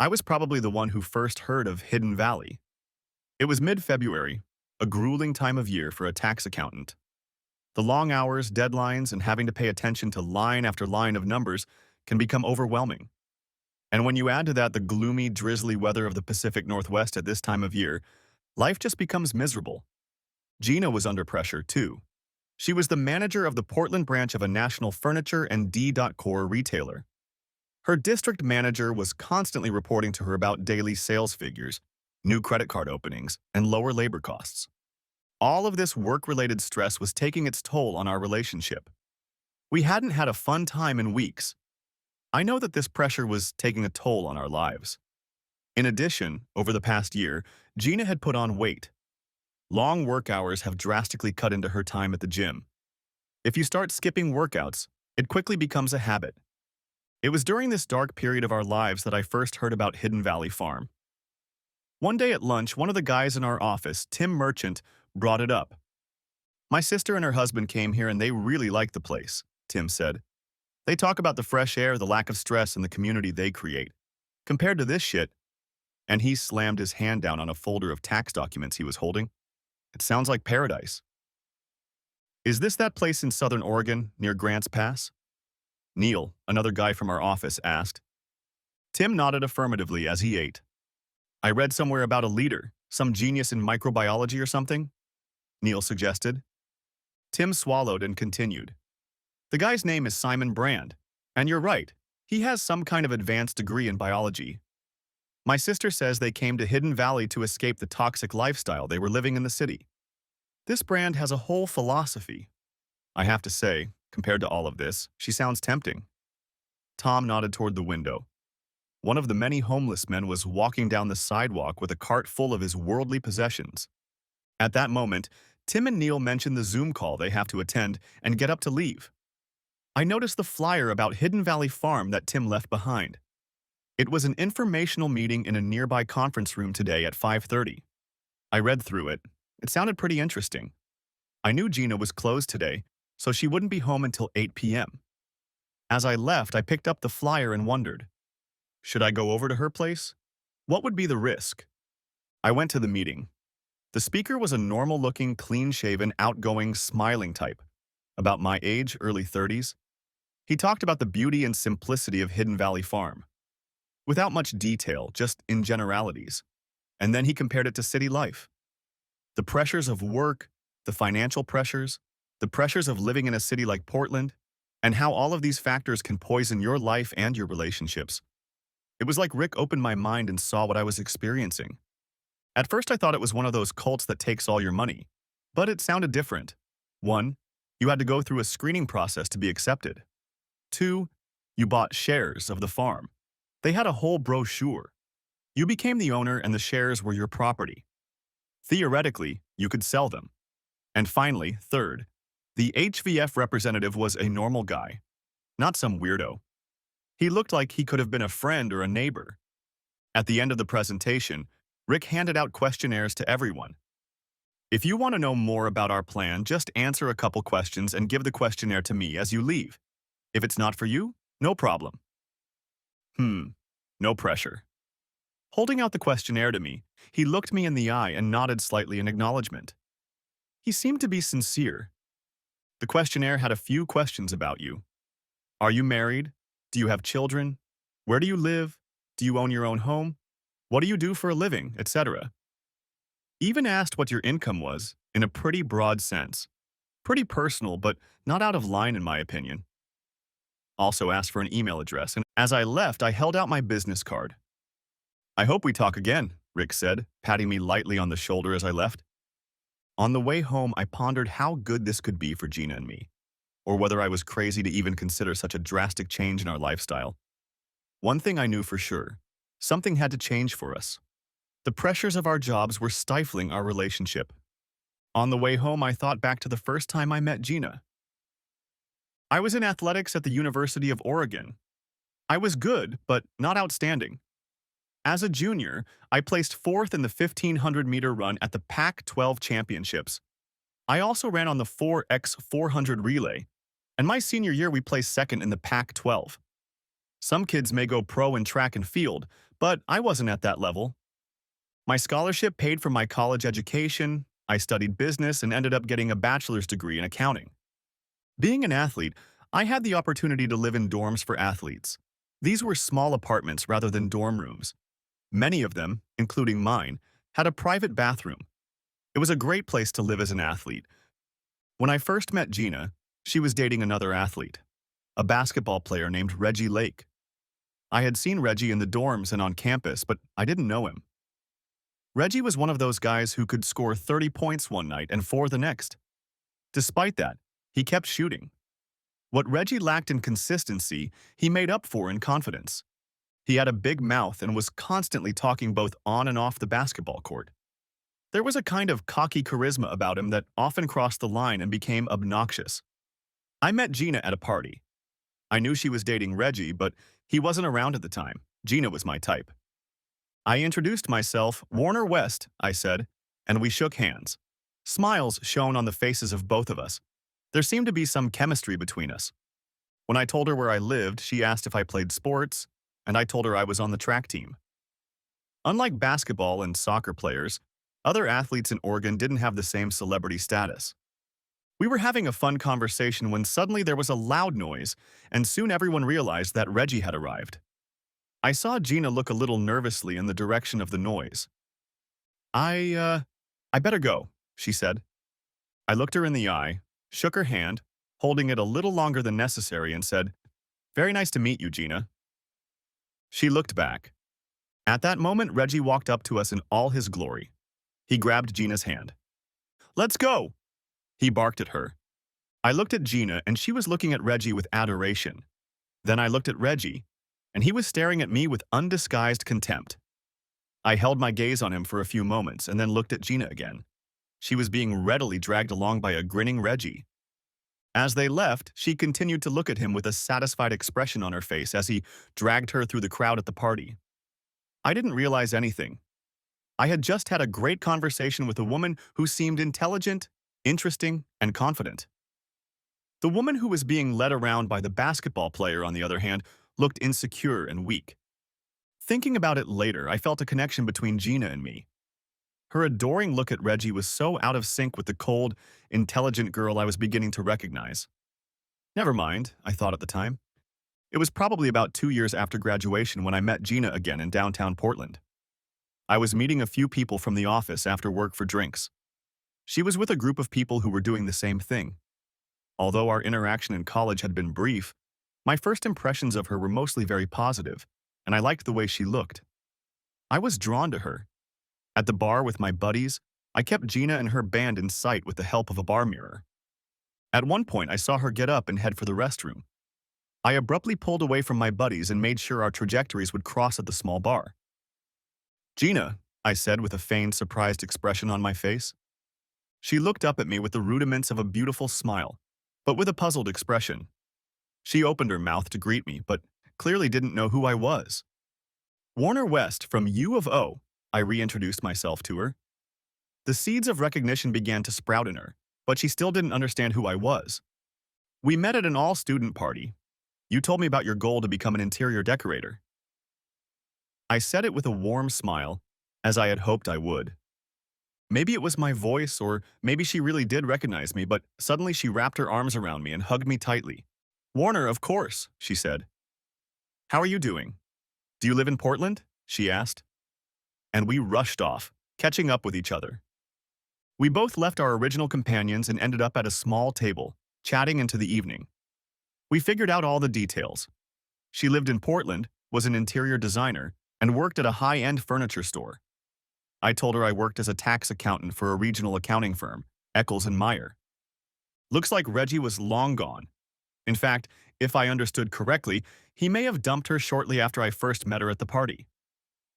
I was probably the one who first heard of Hidden Valley. It was mid-February, a grueling time of year for a tax accountant. The long hours, deadlines, and having to pay attention to line after line of numbers can become overwhelming. And when you add to that the gloomy, drizzly weather of the Pacific Northwest at this time of year, life just becomes miserable. Gina was under pressure, too. She was the manager of the Portland branch of a national furniture and decor retailer. Her district manager was constantly reporting to her about daily sales figures, new credit card openings, and lower labor costs. All of this work-related stress was taking its toll on our relationship. We hadn't had a fun time in weeks. I know that this pressure was taking a toll on our lives. In addition, over the past year, Gina had put on weight. Long work hours have drastically cut into her time at the gym. If you start skipping workouts, it quickly becomes a habit. It was during this dark period of our lives that I first heard about Hidden Valley Farm. One day at lunch, one of the guys in our office, Tim Merchant, brought it up. My sister and her husband came here and they really like the place, Tim said. They talk about the fresh air, the lack of stress, and the community they create. Compared to this shit, and he slammed his hand down on a folder of tax documents he was holding. It sounds like paradise. Is this that place in Southern Oregon, near Grants Pass? Neil, another guy from our office, asked. Tim nodded affirmatively as he ate. I read somewhere about a leader, some genius in microbiology or something, Neil suggested. Tim swallowed and continued. The guy's name is Simon Brand, and you're right, he has some kind of advanced degree in biology. My sister says they came to Hidden Valley to escape the toxic lifestyle they were living in the city. This Brand has a whole philosophy. I have to say, compared to all of this, she sounds tempting. Tom nodded toward the window. One of the many homeless men was walking down the sidewalk with a cart full of his worldly possessions. At that moment, Tim and Neil mentioned the Zoom call they have to attend and get up to leave. I noticed the flyer about Hidden Valley Farm that Tim left behind. It was an informational meeting in a nearby conference room today at 5:30. I read through it. It sounded pretty interesting. I knew Gina was closed today, so she wouldn't be home until 8 p.m. As I left, I picked up the flyer and wondered, should I go over to her place? What would be the risk? I went to the meeting. The speaker was a normal-looking, clean-shaven, outgoing, smiling type, about my age, early 30s. He talked about the beauty and simplicity of Hidden Valley Farm, without much detail, just in generalities. And then he compared it to city life. The pressures of work, the financial pressures, the pressures of living in a city like Portland, and how all of these factors can poison your life and your relationships. It was like Rick opened my mind and saw what I was experiencing. At first I thought it was one of those cults that takes all your money, but it sounded different. 1. You had to go through a screening process to be accepted. 2. You bought shares of the farm. They had a whole brochure. You became the owner and the shares were your property. Theoretically, you could sell them. And finally, 3rd, the HVF representative was a normal guy, not some weirdo. He looked like he could have been a friend or a neighbor. At the end of the presentation, Rick handed out questionnaires to everyone. If you want to know more about our plan, just answer a couple questions and give the questionnaire to me as you leave. If it's not for you, no problem. No pressure. Holding out the questionnaire to me, he looked me in the eye and nodded slightly in acknowledgement. He seemed to be sincere. The questionnaire had a few questions about you. Are you married? Do you have children? Where do you live? Do you own your own home? What do you do for a living, etc. Even asked what your income was, in a pretty broad sense. Pretty personal, but not out of line in my opinion. Also asked for an email address, and as I left, I held out my business card. I hope we talk again, Rick said, patting me lightly on the shoulder as I left. On the way home, I pondered how good this could be for Gina and me, or whether I was crazy to even consider such a drastic change in our lifestyle. One thing I knew for sure, something had to change for us. The pressures of our jobs were stifling our relationship. On the way home, I thought back to the first time I met Gina. I was in athletics at the University of Oregon. I was good, but not outstanding. As a junior, I placed 4th in the 1,500-meter run at the Pac-12 championships. I also ran on the 4x400 relay, and my senior year we placed 2nd in the Pac-12. Some kids may go pro in track and field, but I wasn't at that level. My scholarship paid for my college education, I studied business and ended up getting a bachelor's degree in accounting. Being an athlete, I had the opportunity to live in dorms for athletes. These were small apartments rather than dorm rooms. Many of them, including mine, had a private bathroom. It was a great place to live as an athlete. When I first met Gina, she was dating another athlete, a basketball player named Reggie Lake. I had seen Reggie in the dorms and on campus, but I didn't know him. Reggie was one of those guys who could score 30 points one night and 4 the next. Despite that, he kept shooting. What Reggie lacked in consistency, he made up for in confidence. He had a big mouth and was constantly talking both on and off the basketball court. There was a kind of cocky charisma about him that often crossed the line and became obnoxious. I met Gina at a party. I knew she was dating Reggie, but he wasn't around at the time. Gina was my type. I introduced myself, Warner West, I said, and we shook hands. Smiles shone on the faces of both of us. There seemed to be some chemistry between us. When I told her where I lived, she asked if I played sports, and I told her I was on the track team. Unlike basketball and soccer players, other athletes in Oregon didn't have the same celebrity status. We were having a fun conversation when suddenly there was a loud noise, and soon everyone realized that Reggie had arrived. I saw Gina look a little nervously in the direction of the noise. I better go, she said. I looked her in the eye, shook her hand, holding it a little longer than necessary, and said, "Very nice to meet you, Gina." She looked back. At that moment, Reggie walked up to us in all his glory. He grabbed Gina's hand. "Let's go!" He barked at her. I looked at Gina, and she was looking at Reggie with adoration. Then I looked at Reggie, and he was staring at me with undisguised contempt. I held my gaze on him for a few moments and then looked at Gina again. She was being readily dragged along by a grinning Reggie. As they left, she continued to look at him with a satisfied expression on her face as he dragged her through the crowd at the party. I didn't realize anything. I had just had a great conversation with a woman who seemed intelligent, interesting, and confident. The woman who was being led around by the basketball player, on the other hand, looked insecure and weak. Thinking about it later, I felt a connection between Gina and me. Her adoring look at Reggie was so out of sync with the cold, intelligent girl I was beginning to recognize. Never mind, I thought at the time. It was probably about 2 years after graduation when I met Gina again in downtown Portland. I was meeting a few people from the office after work for drinks. She was with a group of people who were doing the same thing. Although our interaction in college had been brief, my first impressions of her were mostly very positive, and I liked the way she looked. I was drawn to her. At the bar with my buddies, I kept Gina and her band in sight with the help of a bar mirror. At one point, I saw her get up and head for the restroom. I abruptly pulled away from my buddies and made sure our trajectories would cross at the small bar. "Gina," I said with a feigned surprised expression on my face. She looked up at me with the rudiments of a beautiful smile, but with a puzzled expression. She opened her mouth to greet me, but clearly didn't know who I was. "Warner West from U of O," I reintroduced myself to her. The seeds of recognition began to sprout in her, but she still didn't understand who I was. "We met at an all-student party. You told me about your goal to become an interior decorator." I said it with a warm smile, as I had hoped I would. Maybe it was my voice, or maybe she really did recognize me, but suddenly she wrapped her arms around me and hugged me tightly. "Warner, of course," she said. "How are you doing? Do you live in Portland?" she asked. And we rushed off, catching up with each other. We both left our original companions and ended up at a small table, chatting into the evening. We figured out all the details. She lived in Portland, was an interior designer, and worked at a high-end furniture store. I told her I worked as a tax accountant for a regional accounting firm, Eccles and Meyer. Looks like Reggie was long gone. In fact, if I understood correctly, he may have dumped her shortly after I first met her at the party.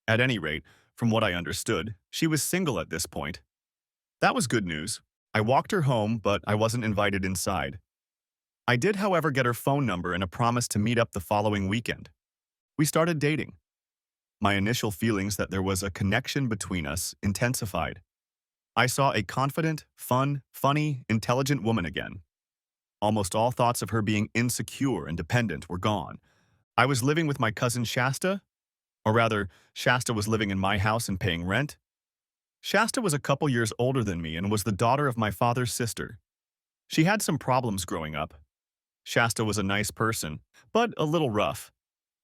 At any rate, from what I understood, she was single at this point. That was good news. I walked her home, but I wasn't invited inside. I did, however, get her phone number and a promise to meet up the following weekend. We started dating. My initial feelings that there was a connection between us intensified. I saw a confident, fun, funny, intelligent woman again. Almost all thoughts of her being insecure and dependent were gone. I was living with my cousin Shasta, or rather, Shasta was living in my house and paying rent. Shasta was a couple years older than me and was the daughter of my father's sister. She had some problems growing up. Shasta was a nice person, but a little rough.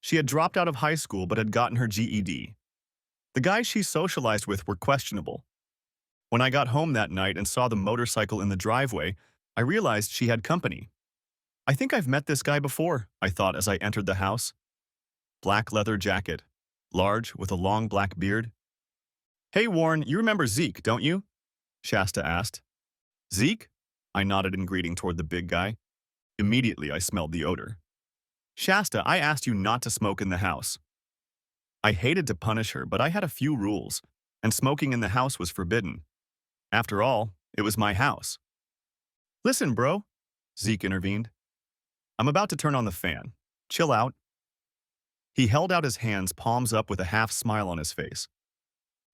She had dropped out of high school but had gotten her GED. The guys she socialized with were questionable. When I got home that night and saw the motorcycle in the driveway, I realized she had company. I think I've met this guy before, I thought as I entered the house. Black leather jacket, large with a long black beard. Hey Warren, you remember Zeke, don't you? Shasta asked. Zeke? I nodded in greeting toward the big guy. Immediately I smelled the odor. Shasta, I asked you not to smoke in the house. I hated to punish her, but I had a few rules, and smoking in the house was forbidden. After all, it was my house. Listen, bro, Zeke intervened. I'm about to turn on the fan. Chill out. He held out his hands, palms up with a half smile on his face.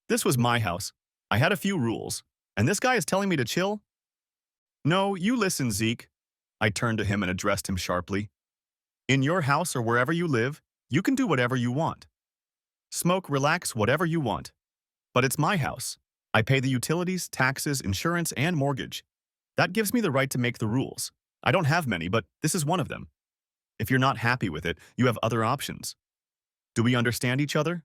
This was my house. I had a few rules, and this guy is telling me to chill? No, you listen, Zeke. I turned to him and addressed him sharply. In your house or wherever you live, you can do whatever you want. Smoke, relax, whatever you want. But it's my house. I pay the utilities, taxes, insurance, and mortgage. That gives me the right to make the rules. I don't have many, but this is one of them. If you're not happy with it, you have other options. Do we understand each other?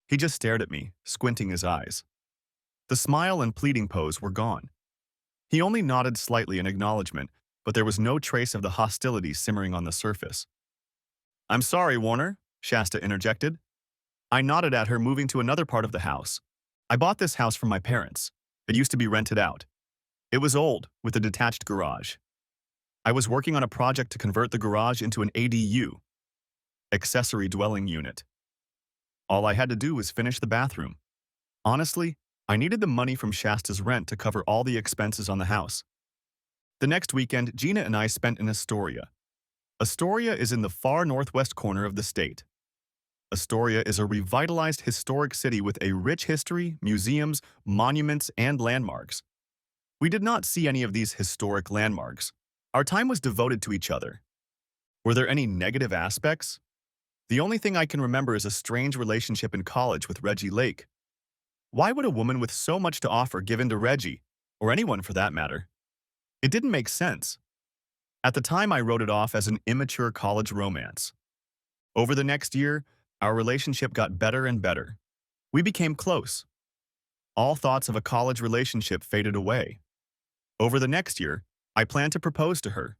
He just stared at me, squinting his eyes. The smile and pleading pose were gone. He only nodded slightly in acknowledgement, but there was no trace of the hostility simmering on the surface. I'm sorry, Warner, Shasta interjected. I nodded at her, moving to another part of the house. I bought this house from my parents. It used to be rented out. It was old, with a detached garage. I was working on a project to convert the garage into an ADU, accessory dwelling unit. All I had to do was finish the bathroom. Honestly, I needed the money from Shasta's rent to cover all the expenses on the house. The next weekend, Gina and I spent in Astoria. Astoria is in the far northwest corner of the state. Astoria is a revitalized historic city with a rich history, museums, monuments, and landmarks. We did not see any of these historic landmarks. Our time was devoted to each other. Were there any negative aspects? The only thing I can remember is a strange relationship in college with Reggie Lake. Why would a woman with so much to offer give in to Reggie, or anyone for that matter? It didn't make sense. At the time, I wrote it off as an immature college romance. Over the next year, our relationship got better and better. We became close. All thoughts of a college relationship faded away. Over the next year, I planned to propose to her.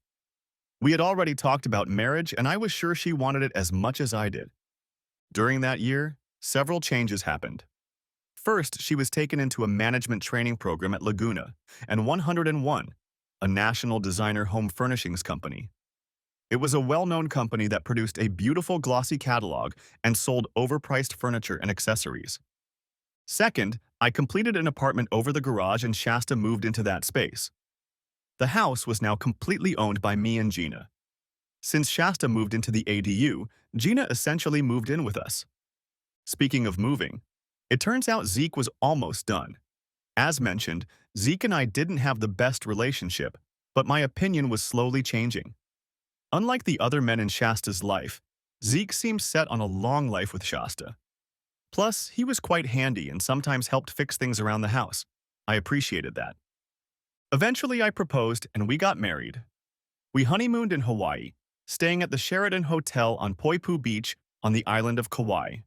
We had already talked about marriage, and I was sure she wanted it as much as I did. During that year, several changes happened. First, she was taken into a management training program at Laguna and 101, a national designer home furnishings company. It was a well-known company that produced a beautiful glossy catalog and sold overpriced furniture and accessories. Second, I completed an apartment over the garage and Shasta moved into that space. The house was now completely owned by me and Gina. Since Shasta moved into the ADU, Gina essentially moved in with us. Speaking of moving, it turns out Zeke was almost done. As mentioned, Zeke and I didn't have the best relationship, but my opinion was slowly changing. Unlike the other men in Shasta's life, Zeke seemed set on a long life with Shasta. Plus, he was quite handy and sometimes helped fix things around the house. I appreciated that. Eventually, I proposed and we got married. We honeymooned in Hawaii, staying at the Sheraton Hotel on Poipu Beach on the island of Kauai.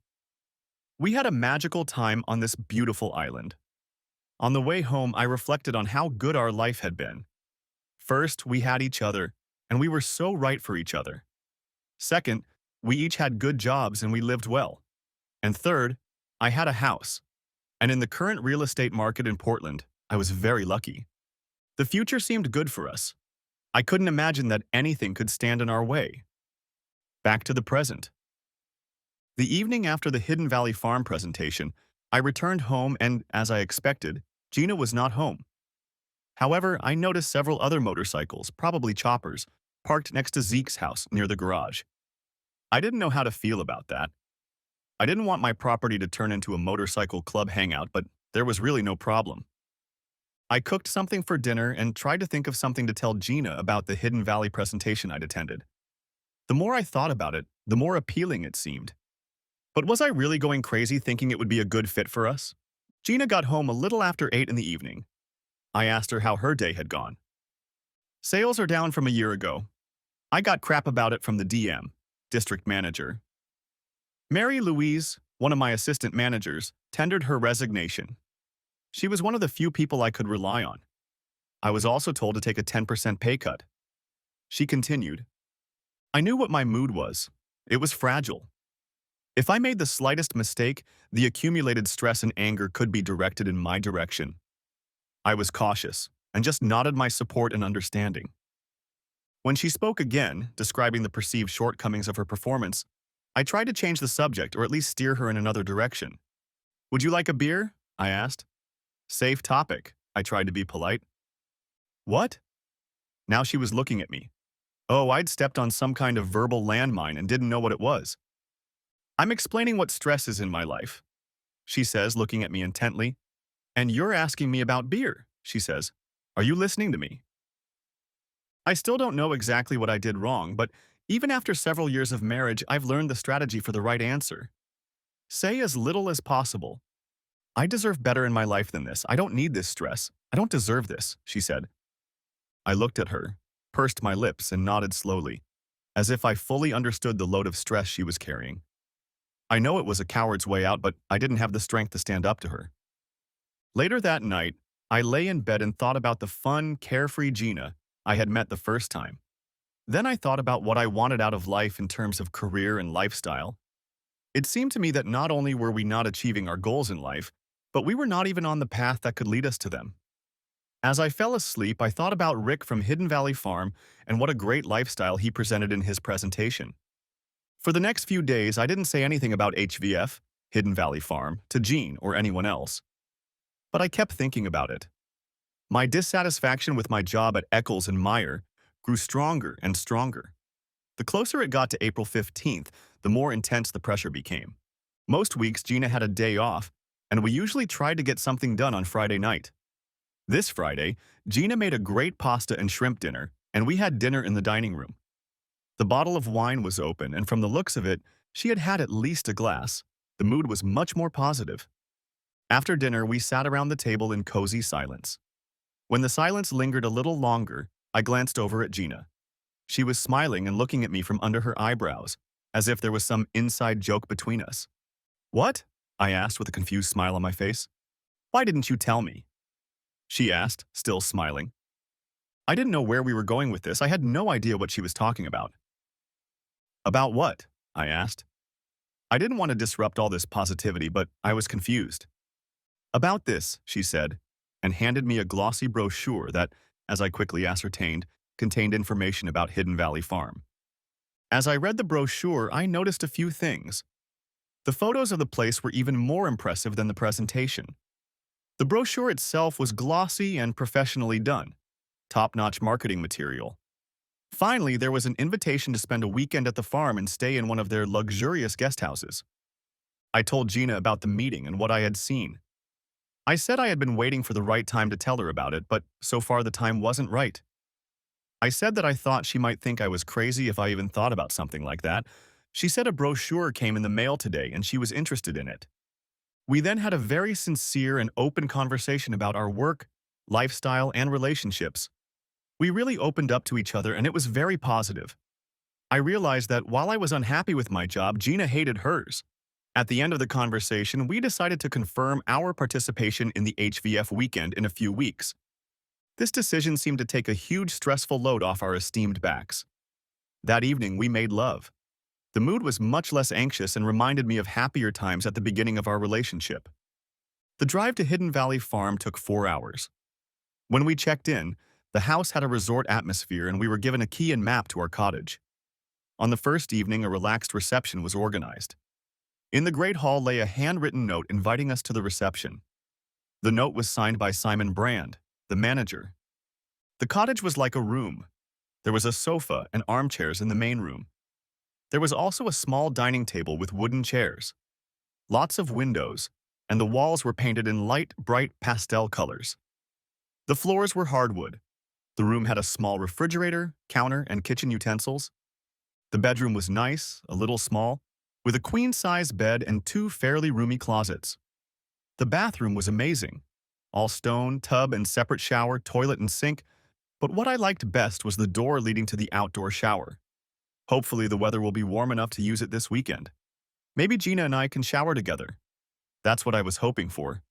We had a magical time on this beautiful island. On the way home, I reflected on how good our life had been. First, we had each other, and we were so right for each other. Second, we each had good jobs and we lived well. And third, I had a house. And in the current real estate market in Portland, I was very lucky. The future seemed good for us. I couldn't imagine that anything could stand in our way. Back to the present. The evening after the Hidden Valley Farm presentation, I returned home and, as I expected, Gina was not home. However, I noticed several other motorcycles, probably choppers, parked next to Zeke's house near the garage. I didn't know how to feel about that. I didn't want my property to turn into a motorcycle club hangout, but there was really no problem. I cooked something for dinner and tried to think of something to tell Gina about the Hidden Valley presentation I'd attended. The more I thought about it, the more appealing it seemed. But was I really going crazy thinking it would be a good fit for us? Gina got home a little after 8 in the evening. I asked her how her day had gone. Sales are down from a year ago. I got crap about it from the DM, district manager. Mary Louise, one of my assistant managers, tendered her resignation. She was one of the few people I could rely on. I was also told to take a 10% pay cut. She continued, I knew what my mood was. It was fragile. If I made the slightest mistake, the accumulated stress and anger could be directed in my direction. I was cautious and just nodded my support and understanding. When she spoke again, describing the perceived shortcomings of her performance, I tried to change the subject or at least steer her in another direction. Would you like a beer? I asked. Safe topic. I tried to be polite. What? Now she was looking at me. Oh, I'd stepped on some kind of verbal landmine and didn't know what it was. I'm explaining what stress is in my life, she says, looking at me intently. And you're asking me about beer, she says. Are you listening to me? I still don't know exactly what I did wrong, but even after several years of marriage, I've learned the strategy for the right answer. Say as little as possible. I deserve better in my life than this. I don't need this stress. I don't deserve this, she said. I looked at her, pursed my lips, and nodded slowly, as if I fully understood the load of stress she was carrying. I know it was a coward's way out, but I didn't have the strength to stand up to her. Later that night, I lay in bed and thought about the fun, carefree Gina I had met the first time. Then I thought about what I wanted out of life in terms of career and lifestyle. It seemed to me that not only were we not achieving our goals in life, but we were not even on the path that could lead us to them. As I fell asleep, I thought about Rick from Hidden Valley Farm and what a great lifestyle he presented in his presentation. For the next few days, I didn't say anything about HVF, Hidden Valley Farm, to Jean or anyone else. But I kept thinking about it. My dissatisfaction with my job at Eccles and Meyer grew stronger and stronger. The closer it got to April 15th, the more intense the pressure became. Most weeks, Gina had a day off, and we usually tried to get something done on Friday night. This Friday, Gina made a great pasta and shrimp dinner, and we had dinner in the dining room. The bottle of wine was open, and from the looks of it, she had had at least a glass. The mood was much more positive. After dinner, we sat around the table in cozy silence. When the silence lingered a little longer, I glanced over at Gina. She was smiling and looking at me from under her eyebrows, as if there was some inside joke between us. What? I asked with a confused smile on my face. Why didn't you tell me? She asked, still smiling. I didn't know where we were going with this. I had no idea what she was talking about. About what? I asked. I didn't want to disrupt all this positivity, but I was confused. About this, she said, and handed me a glossy brochure that, as I quickly ascertained, contained information about Hidden Valley Farm. As I read the brochure, I noticed a few things. The photos of the place were even more impressive than the presentation. The brochure itself was glossy and professionally done, top-notch marketing material. Finally, there was an invitation to spend a weekend at the farm and stay in one of their luxurious guest houses. I told Gina about the meeting and what I had seen. I said I had been waiting for the right time to tell her about it, but so far the time wasn't right. I said that I thought she might think I was crazy if I even thought about something like that. She said a brochure came in the mail today and she was interested in it. We then had a very sincere and open conversation about our work, lifestyle, and relationships. We really opened up to each other and it was very positive. I realized that while I was unhappy with my job, Gina hated hers. At the end of the conversation, we decided to confirm our participation in the HVF weekend in a few weeks. This decision seemed to take a huge stressful load off our esteemed backs. That evening, we made love. The mood was much less anxious and reminded me of happier times at the beginning of our relationship. The drive to Hidden Valley Farm took 4 hours. When we checked in, the house had a resort atmosphere and we were given a key and map to our cottage. On the first evening, a relaxed reception was organized. In the Great Hall lay a handwritten note inviting us to the reception. The note was signed by Simon Brand, the manager. The cottage was like a room. There was a sofa and armchairs in the main room. There was also a small dining table with wooden chairs. Lots of windows, and the walls were painted in light, bright pastel colors. The floors were hardwood. The room had a small refrigerator, counter, and kitchen utensils. The bedroom was nice, a little small, with a queen-size bed and two fairly roomy closets. The bathroom was amazing. All stone, tub and separate shower, toilet and sink, but what I liked best was the door leading to the outdoor shower. Hopefully the weather will be warm enough to use it this weekend. Maybe Gina and I can shower together. That's what I was hoping for.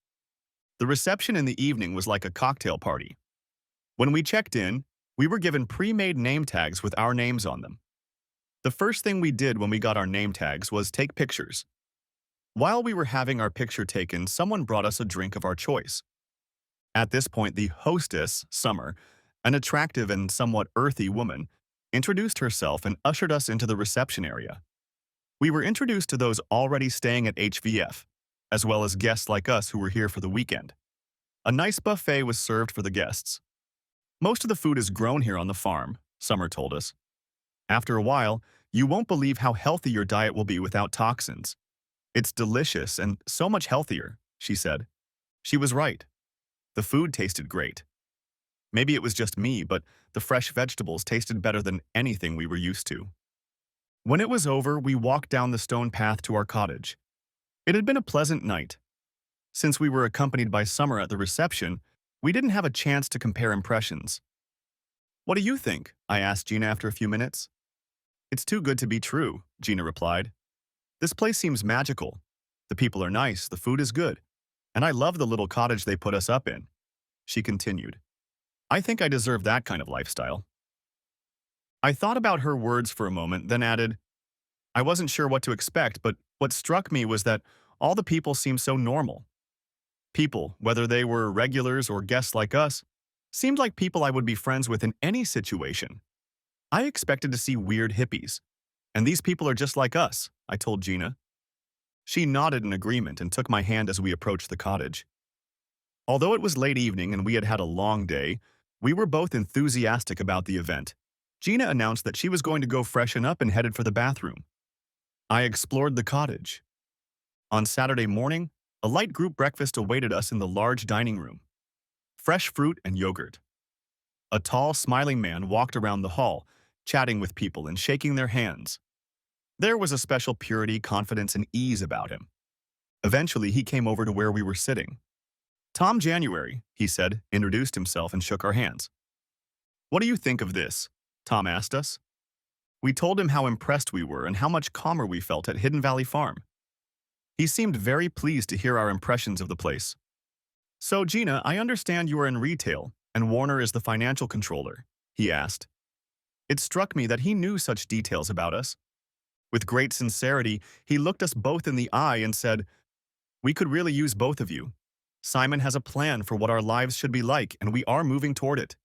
The reception in the evening was like a cocktail party. When we checked in, we were given pre-made name tags with our names on them. The first thing we did when we got our name tags was take pictures. While we were having our picture taken, someone brought us a drink of our choice. At this point, the hostess, Summer, an attractive and somewhat earthy woman, introduced herself and ushered us into the reception area. We were introduced to those already staying at HVF, as well as guests like us who were here for the weekend. A nice buffet was served for the guests. Most of the food is grown here on the farm, Summer told us. After a while, you won't believe how healthy your diet will be without toxins. It's delicious and so much healthier, she said. She was right. The food tasted great. Maybe it was just me, but the fresh vegetables tasted better than anything we were used to. When it was over, we walked down the stone path to our cottage. It had been a pleasant night. Since we were accompanied by Summer at the reception, we didn't have a chance to compare impressions. "What do you think?" I asked Gina after a few minutes. "It's too good to be true," Gina replied. "This place seems magical. The people are nice, the food is good, and I love the little cottage they put us up in." She continued, "I think I deserve that kind of lifestyle." I thought about her words for a moment, then added, "I wasn't sure what to expect, but what struck me was that all the people seemed so normal. People, whether they were regulars or guests like us, seemed like people I would be friends with in any situation. I expected to see weird hippies, and these people are just like us," I told Gina. She nodded in agreement and took my hand as we approached the cottage. Although it was late evening and we had had a long day, we were both enthusiastic about the event. Gina announced that she was going to go freshen up and headed for the bathroom. I explored the cottage. On Saturday morning, a light group breakfast awaited us in the large dining room. Fresh fruit and yogurt. A tall, smiling man walked around the hall, chatting with people and shaking their hands. There was a special purity, confidence, and ease about him. Eventually, he came over to where we were sitting. "Tom January," he said, introduced himself and shook our hands. "What do you think of this?" Tom asked us. We told him how impressed we were and how much calmer we felt at Hidden Valley Farm. He seemed very pleased to hear our impressions of the place. "So, Gina, I understand you are in retail, and Warner is the financial controller," he asked. It struck me that he knew such details about us. With great sincerity, he looked us both in the eye and said, "We could really use both of you. Simon has a plan for what our lives should be like, and we are moving toward it.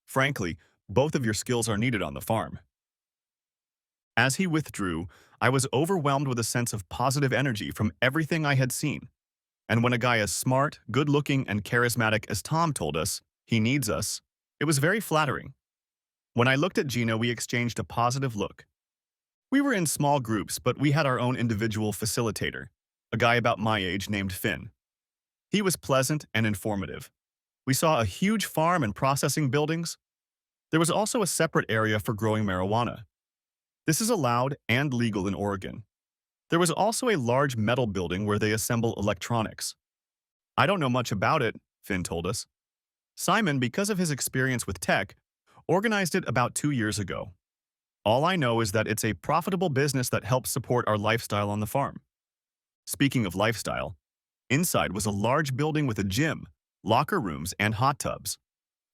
Frankly, both of your skills are needed on the farm." As he withdrew, I was overwhelmed with a sense of positive energy from everything I had seen. And when a guy as smart, good-looking, and charismatic as Tom told us he needs us, it was very flattering. When I looked at Gina, we exchanged a positive look. We were in small groups, but we had our own individual facilitator, a guy about my age named Finn. He was pleasant and informative. We saw a huge farm and processing buildings. There was also a separate area for growing marijuana. This is allowed and legal in Oregon. There was also a large metal building where they assemble electronics. "I don't know much about it," Finn told us. "Simon, because of his experience with tech, organized it about 2 years ago. All I know is that it's a profitable business that helps support our lifestyle on the farm." Speaking of lifestyle, inside was a large building with a gym, locker rooms, and hot tubs,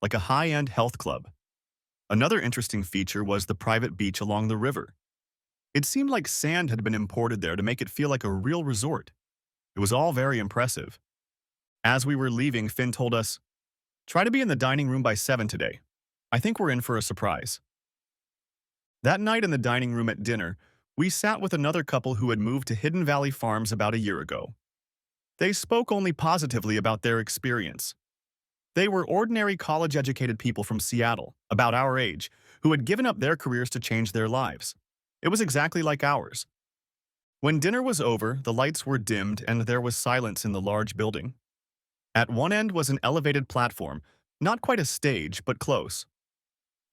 like a high-end health club. Another interesting feature was the private beach along the river. It seemed like sand had been imported there to make it feel like a real resort. It was all very impressive. As we were leaving, Finn told us, "Try to be in the dining room by 7 today. I think we're in for a surprise." That night in the dining room at dinner, we sat with another couple who had moved to Hidden Valley Farms about a year ago. They spoke only positively about their experience. They were ordinary college-educated people from Seattle, about our age, who had given up their careers to change their lives. It was exactly like ours. When dinner was over, the lights were dimmed and there was silence in the large building. At one end was an elevated platform, not quite a stage, but close.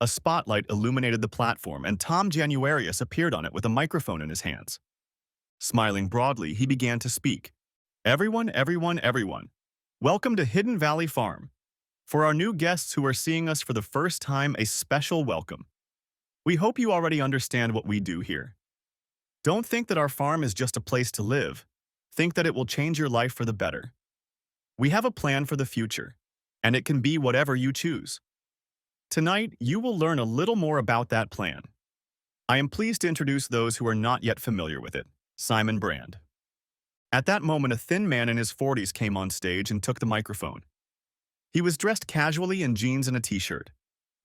A spotlight illuminated the platform, and Tom Januarius appeared on it with a microphone in his hands. Smiling broadly, he began to speak. Everyone, everyone, everyone. Welcome to Hidden Valley Farm. For our new guests who are seeing us for the first time, a special welcome. We hope you already understand what we do here. Don't think that our farm is just a place to live. Think that it will change your life for the better. We have a plan for the future, and it can be whatever you choose. Tonight, you will learn a little more about that plan. I am pleased to introduce those who are not yet familiar with it. Simon Brand. At that moment, a thin man in his 40s came on stage and took the microphone. He was dressed casually in jeans and a t-shirt,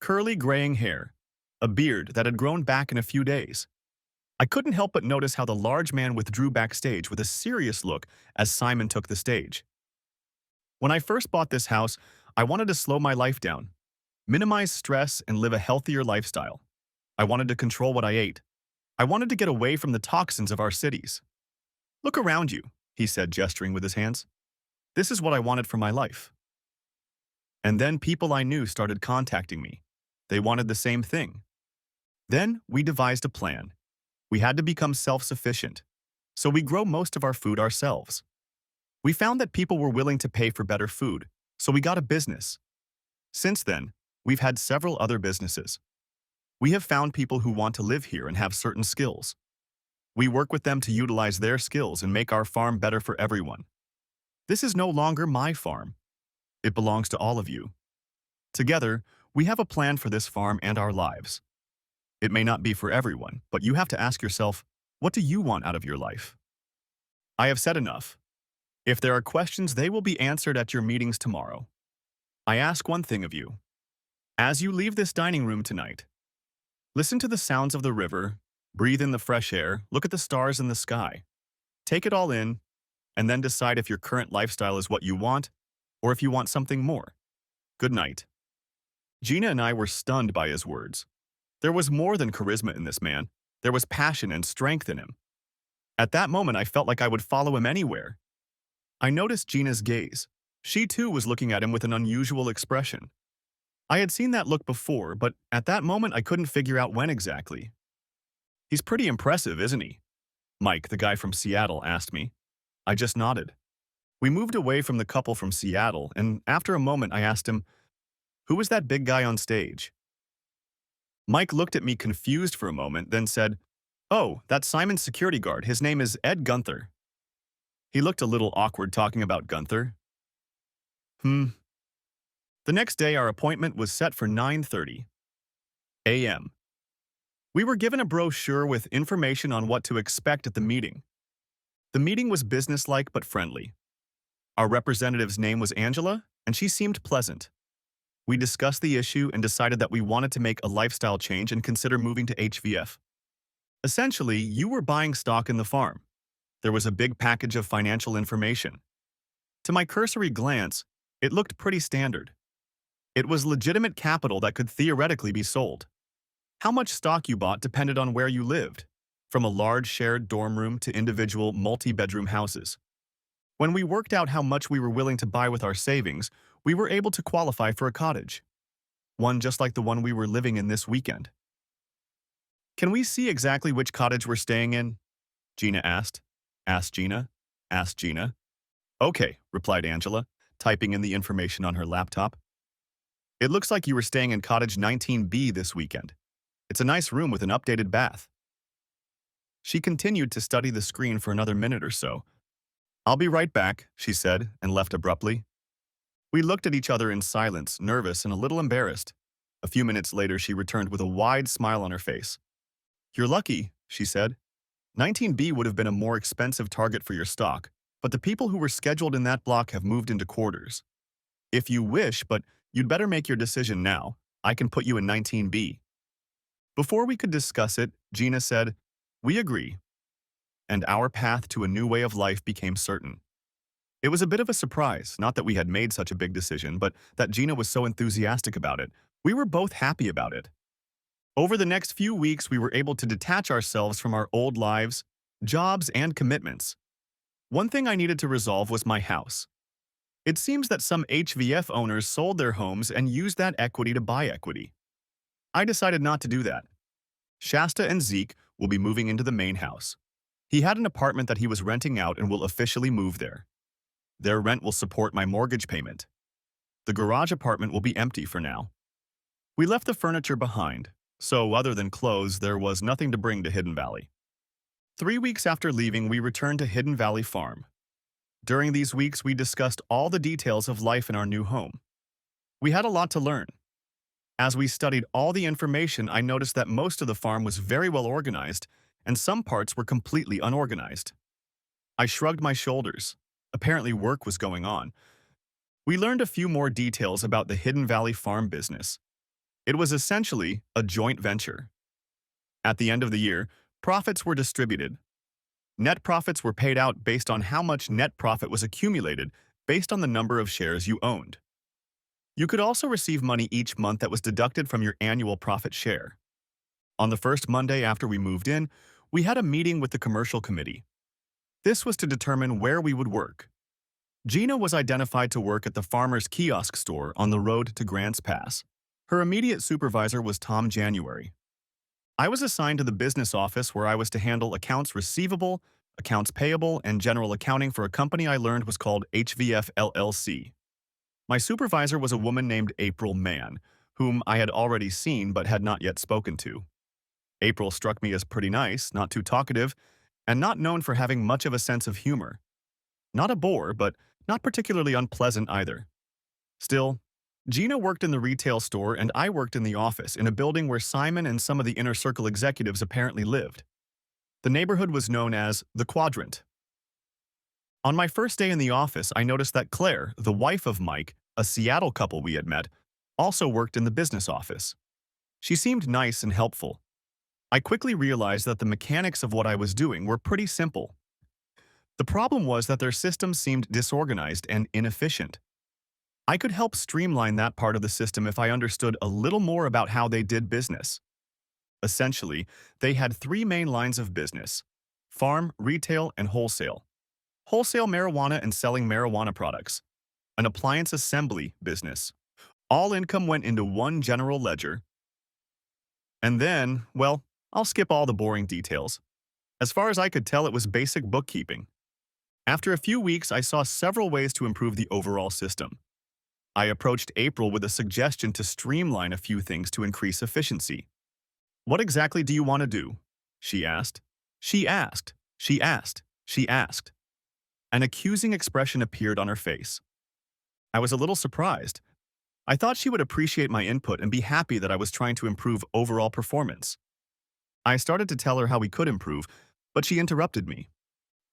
curly graying hair, a beard that had grown back in a few days. I couldn't help but notice how the large man withdrew backstage with a serious look as Simon took the stage. When I first bought this house, I wanted to slow my life down, minimize stress, and live a healthier lifestyle. I wanted to control what I ate. I wanted to get away from the toxins of our cities. Look around you, he said, gesturing with his hands. This is what I wanted for my life. And then people I knew started contacting me. They wanted the same thing. Then we devised a plan. We had to become self-sufficient, so we grow most of our food ourselves. We found that people were willing to pay for better food, so we got a business. Since then, we've had several other businesses. We have found people who want to live here and have certain skills. We work with them to utilize their skills and make our farm better for everyone. This is no longer my farm. It belongs to all of you. Together, we have a plan for this farm and our lives. It may not be for everyone, but you have to ask yourself, what do you want out of your life? I have said enough. If there are questions, they will be answered at your meetings tomorrow. I ask one thing of you. As you leave this dining room tonight, listen to the sounds of the river, breathe in the fresh air, look at the stars in the sky. Take it all in, and then decide if your current lifestyle is what you want, or if you want something more. Good night. Gina and I were stunned by his words. There was more than charisma in this man. There was passion and strength in him. At that moment, I felt like I would follow him anywhere. I noticed Gina's gaze. She too was looking at him with an unusual expression. I had seen that look before, but at that moment I couldn't figure out when exactly. He's pretty impressive, isn't he? Mike, the guy from Seattle, asked me. I just nodded. We moved away from the couple from Seattle, and after a moment I asked him, who was that big guy on stage? Mike looked at me confused for a moment, then said, oh, that's Simon's security guard. His name is Ed Gunther. He looked a little awkward talking about Gunther. The next day, our appointment was set for 9:30 a.m. We were given a brochure with information on what to expect at the meeting. The meeting was businesslike but friendly. Our representative's name was Angela, and she seemed pleasant. We discussed the issue and decided that we wanted to make a lifestyle change and consider moving to HVF. Essentially, you were buying stock in the farm. There was a big package of financial information. To my cursory glance, it looked pretty standard. It was legitimate capital that could theoretically be sold. How much stock you bought depended on where you lived, from a large shared dorm room to individual multi-bedroom houses. When we worked out how much we were willing to buy with our savings, we were able to qualify for a cottage. One just like the one we were living in this weekend. Can we see exactly which cottage we're staying in? Gina asked. Asked Gina. Okay, replied Angela, typing in the information on her laptop. It looks like you were staying in cottage 19B this weekend. It's a nice room with an updated bath. She continued to study the screen for another minute or so. I'll be right back, she said, and left abruptly. We looked at each other in silence, nervous and a little embarrassed. A few minutes later, she returned with a wide smile on her face. You're lucky, she said. 19B would have been a more expensive target for your stock, but the people who were scheduled in that block have moved into quarters. If you wish, but you'd better make your decision now. I can put you in 19B. Before we could discuss it, Gina said, we agree. And our path to a new way of life became certain. It was a bit of a surprise, not that we had made such a big decision, but that Gina was so enthusiastic about it. We were both happy about it. Over the next few weeks, we were able to detach ourselves from our old lives, jobs, and commitments. One thing I needed to resolve was my house. It seems that some HVF owners sold their homes and used that equity to buy equity. I decided not to do that. Shasta and Zeke will be moving into the main house. He had an apartment that he was renting out and will officially move there. Their rent will support my mortgage payment. The garage apartment will be empty for now. We left the furniture behind, so other than clothes, there was nothing to bring to Hidden Valley. 3 weeks after leaving, we returned to Hidden Valley Farm. During these weeks, we discussed all the details of life in our new home. We had a lot to learn. As we studied all the information, I noticed that most of the farm was very well organized, and some parts were completely unorganized. I shrugged my shoulders. Apparently, work was going on. We learned a few more details about the Hidden Valley Farm business. It was essentially a joint venture. At the end of the year, profits were distributed. Net profits were paid out based on how much net profit was accumulated based on the number of shares you owned. You could also receive money each month that was deducted from your annual profit share. On the first Monday after we moved in, we had a meeting with the commercial committee. This was to determine where we would work. Gina was identified to work at the farmer's kiosk store on the road to Grants Pass. Her immediate supervisor was Tom January. I was assigned to the business office where I was to handle accounts receivable, accounts payable, and general accounting for a company I learned was called HVF LLC. My supervisor was a woman named April Mann, whom I had already seen but had not yet spoken to. April struck me as pretty nice, not too talkative, and not known for having much of a sense of humor. Not a bore, but not particularly unpleasant either. Still, Gina worked in the retail store and I worked in the office in a building where Simon and some of the inner circle executives apparently lived. The neighborhood was known as the Quadrant. On my first day in the office, I noticed that Claire, the wife of Mike, a Seattle couple we had met, also worked in the business office. She seemed nice and helpful. I quickly realized that the mechanics of what I was doing were pretty simple. The problem was that their systems seemed disorganized and inefficient. I could help streamline that part of the system if I understood a little more about how they did business. Essentially, they had 3 main lines of business: farm, retail, and wholesale. Wholesale marijuana and selling marijuana products. An appliance assembly business. All income went into one general ledger. And then, well, I'll skip all the boring details. As far as I could tell, it was basic bookkeeping. After a few weeks, I saw several ways to improve the overall system. I approached April with a suggestion to streamline a few things to increase efficiency. "What exactly do you want to do?" she asked. She asked. She asked. She asked. An accusing expression appeared on her face. I was a little surprised. I thought she would appreciate my input and be happy that I was trying to improve overall performance. I started to tell her how we could improve, but she interrupted me.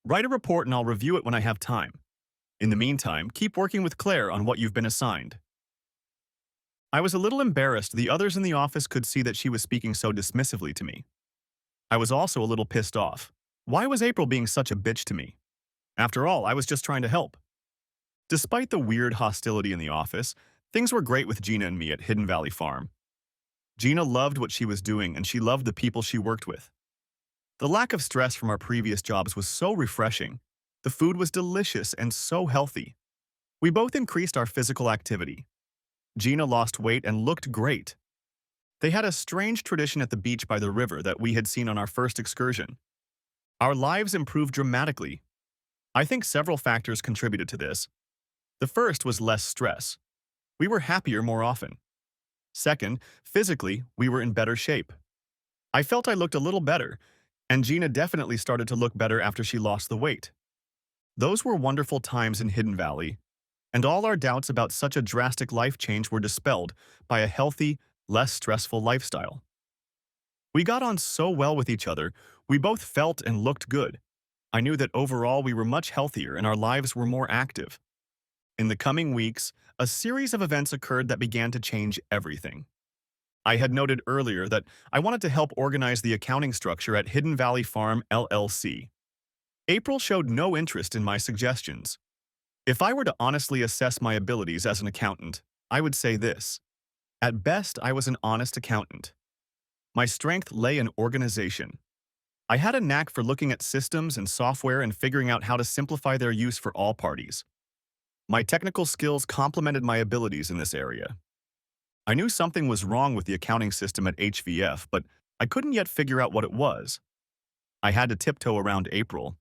"Write a report and I'll review it when I have time. In the meantime, keep working with Claire on what you've been assigned." I was a little embarrassed. The others in the office could see that she was speaking so dismissively to me. I was also a little pissed off. Why was April being such a bitch to me? After all, I was just trying to help. Despite the weird hostility in the office, things were great with Gina and me at Hidden Valley Farm. Gina loved what she was doing and she loved the people she worked with. The lack of stress from our previous jobs was so refreshing. The food was delicious and so healthy. We both increased our physical activity. Gina lost weight and looked great. They had a strange tradition at the beach by the river that we had seen on our first excursion. Our lives improved dramatically. I think several factors contributed to this. The first was less stress. We were happier more often. Second, physically, we were in better shape. I felt I looked a little better, and Gina definitely started to look better after she lost the weight. Those were wonderful times in Hidden Valley, and all our doubts about such a drastic life change were dispelled by a healthy, less stressful lifestyle. We got on so well with each other, we both felt and looked good. I knew that overall we were much healthier and our lives were more active. In the coming weeks, a series of events occurred that began to change everything. I had noted earlier that I wanted to help organize the accounting structure at Hidden Valley Farm LLC. April showed no interest in my suggestions. If I were to honestly assess my abilities as an accountant, I would say this. At best, I was an honest accountant. My strength lay in organization. I had a knack for looking at systems and software and figuring out how to simplify their use for all parties. My technical skills complemented my abilities in this area. I knew something was wrong with the accounting system at HVF, but I couldn't yet figure out what it was. I had to tiptoe around April,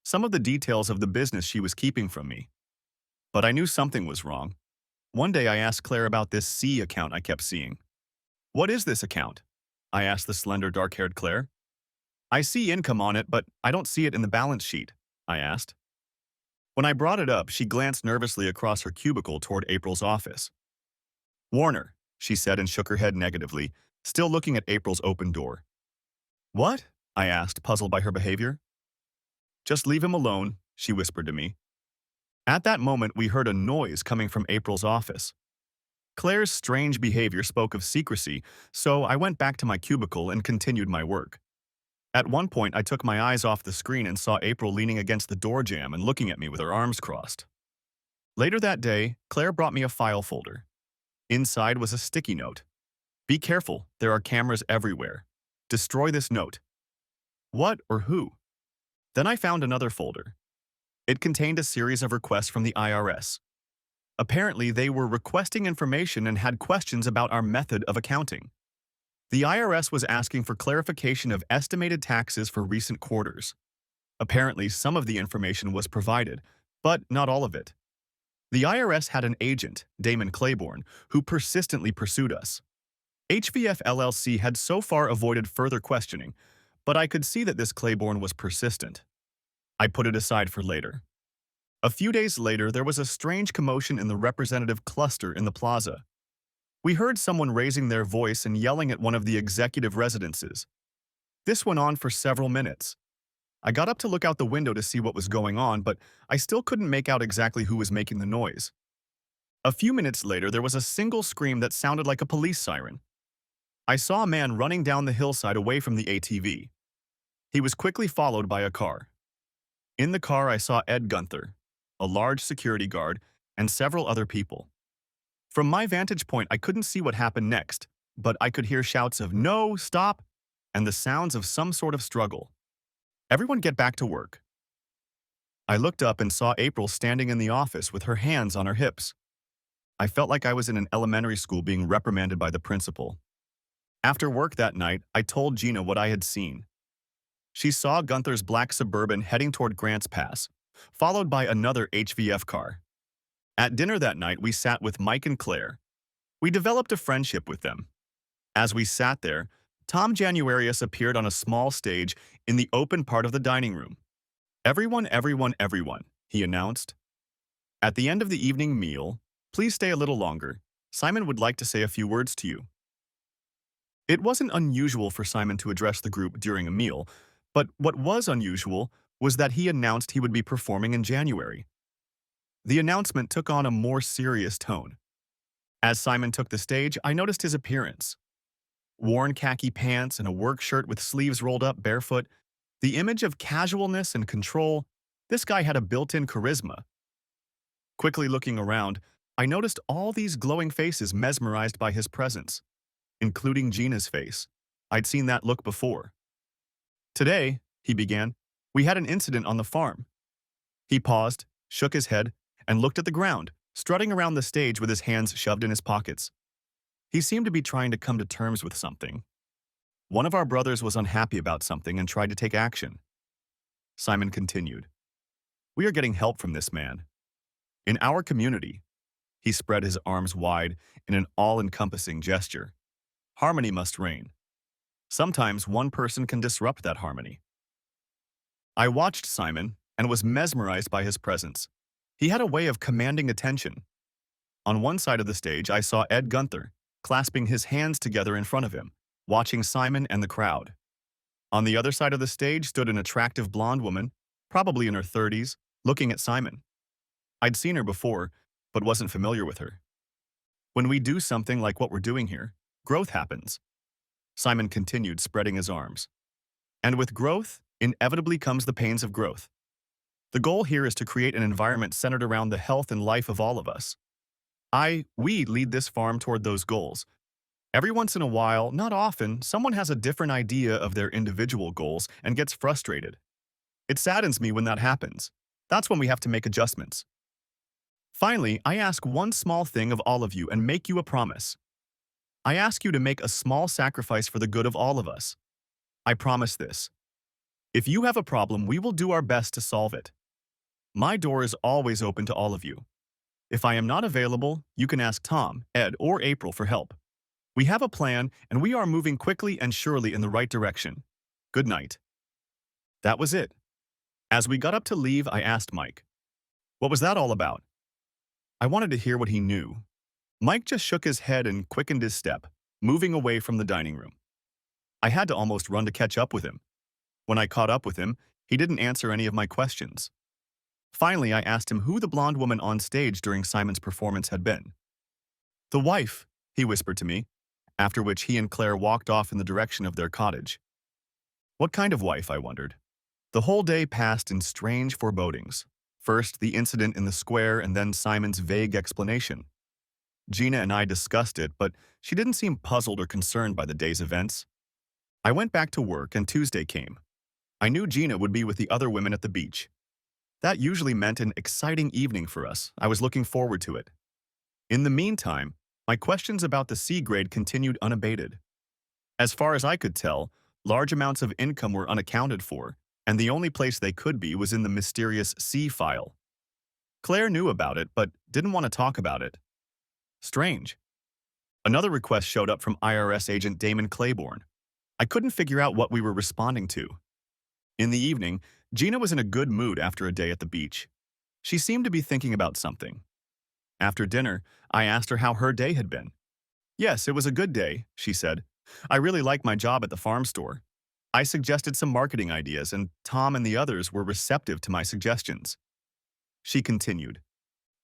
some of the details of the business she was keeping from me. But I knew something was wrong. One day I asked Claire about this C account I kept seeing. "What is this account?" I asked the slender, dark-haired Claire. "I see income on it, but I don't see it in the balance sheet," I asked. When I brought it up, she glanced nervously across her cubicle toward April's office. "Warner," she said and shook her head negatively, still looking at April's open door. "What?" I asked, puzzled by her behavior. "Just leave him alone," she whispered to me. At that moment, we heard a noise coming from April's office. Claire's strange behavior spoke of secrecy, so I went back to my cubicle and continued my work. At one point, I took my eyes off the screen and saw April leaning against the door jamb and looking at me with her arms crossed. Later that day, Claire brought me a file folder. Inside was a sticky note. "Be careful, there are cameras everywhere. Destroy this note." What or who? Then I found another folder. It contained a series of requests from the IRS. Apparently, they were requesting information and had questions about our method of accounting. The IRS was asking for clarification of estimated taxes for recent quarters. Apparently, some of the information was provided, but not all of it. The IRS had an agent, Damon Claiborne, who persistently pursued us. HVF LLC had so far avoided further questioning, but I could see that this Claiborne was persistent. I put it aside for later. A few days later, there was a strange commotion in the representative cluster in the plaza. We heard someone raising their voice and yelling at one of the executive residences. This went on for several minutes. I got up to look out the window to see what was going on, but I still couldn't make out exactly who was making the noise. A few minutes later, there was a single scream that sounded like a police siren. I saw a man running down the hillside away from the ATV. He was quickly followed by a car. In the car, I saw Ed Gunther, a large security guard, and several other people. From my vantage point, I couldn't see what happened next, but I could hear shouts of "No, stop!" and the sounds of some sort of struggle. "Everyone get back to work." I looked up and saw April standing in the office with her hands on her hips. I felt like I was in an elementary school being reprimanded by the principal. After work that night, I told Gina what I had seen. She saw Gunther's black Suburban heading toward Grants Pass, followed by another HVF car. At dinner that night, we sat with Mike and Claire. We developed a friendship with them. As we sat there, Tom Januarius appeared on a small stage in the open part of the dining room. "Everyone, everyone, everyone," he announced. "At the end of the evening meal, please stay a little longer. Simon would like to say a few words to you." It wasn't unusual for Simon to address the group during a meal, but what was unusual was that he announced he would be performing in January. The announcement took on a more serious tone. As Simon took the stage, I noticed his appearance. Worn khaki pants and a work shirt with sleeves rolled up barefoot, the image of casualness and control, this guy had a built-in charisma. Quickly looking around, I noticed all these glowing faces mesmerized by his presence, including Gina's face. I'd seen that look before. "Today," he began, "we had an incident on the farm." He paused, shook his head, and looked at the ground, strutting around the stage with his hands shoved in his pockets. He seemed to be trying to come to terms with something. "One of our brothers was unhappy about something and tried to take action." Simon continued, "We are getting help from this man. In our community," he spread his arms wide in an all-encompassing gesture, "harmony must reign. Sometimes one person can disrupt that harmony." I watched Simon and was mesmerized by his presence. He had a way of commanding attention. On one side of the stage, I saw Ed Gunther, clasping his hands together in front of him, watching Simon and the crowd. On the other side of the stage stood an attractive blonde woman, probably in her 30s, looking at Simon. I'd seen her before, but wasn't familiar with her. "When we do something like what we're doing here, growth happens," Simon continued, spreading his arms. "And with growth, inevitably comes the pains of growth. The goal here is to create an environment centered around the health and life of all of us. We lead this farm toward those goals. Every once in a while, not often, someone has a different idea of their individual goals and gets frustrated. It saddens me when that happens. That's when we have to make adjustments. Finally, I ask one small thing of all of you and make you a promise. I ask you to make a small sacrifice for the good of all of us. I promise this. If you have a problem, we will do our best to solve it. My door is always open to all of you. If I am not available, you can ask Tom, Ed, or April for help. We have a plan, and we are moving quickly and surely in the right direction. Good night. That was it. As we got up to leave, I asked Mike, "What was that all about?" I wanted to hear what he knew. Mike just shook his head and quickened his step, moving away from the dining room. I had to almost run to catch up with him. When I caught up with him, he didn't answer any of my questions. Finally, I asked him who the blonde woman on stage during Simon's performance had been. "The wife," he whispered to me, after which he and Claire walked off in the direction of their cottage. What kind of wife, I wondered. The whole day passed in strange forebodings. First, the incident in the square, and then Simon's vague explanation. Gina and I discussed it, but she didn't seem puzzled or concerned by the day's events. I went back to work, and Tuesday came. I knew Gina would be with the other women at the beach. That usually meant an exciting evening for us. I was looking forward to it. In the meantime, my questions about the C grade continued unabated. As far as I could tell, large amounts of income were unaccounted for, and the only place they could be was in the mysterious C file. Claire knew about it, but didn't want to talk about it. Strange. Another request showed up from IRS agent Damon Claiborne. I couldn't figure out what we were responding to. In the evening, Gina was in a good mood after a day at the beach. She seemed to be thinking about something. After dinner, I asked her how her day had been. "Yes, it was a good day," she said. "I really like my job at the farm store." I suggested some marketing ideas, and Tom and the others were receptive to my suggestions. She continued,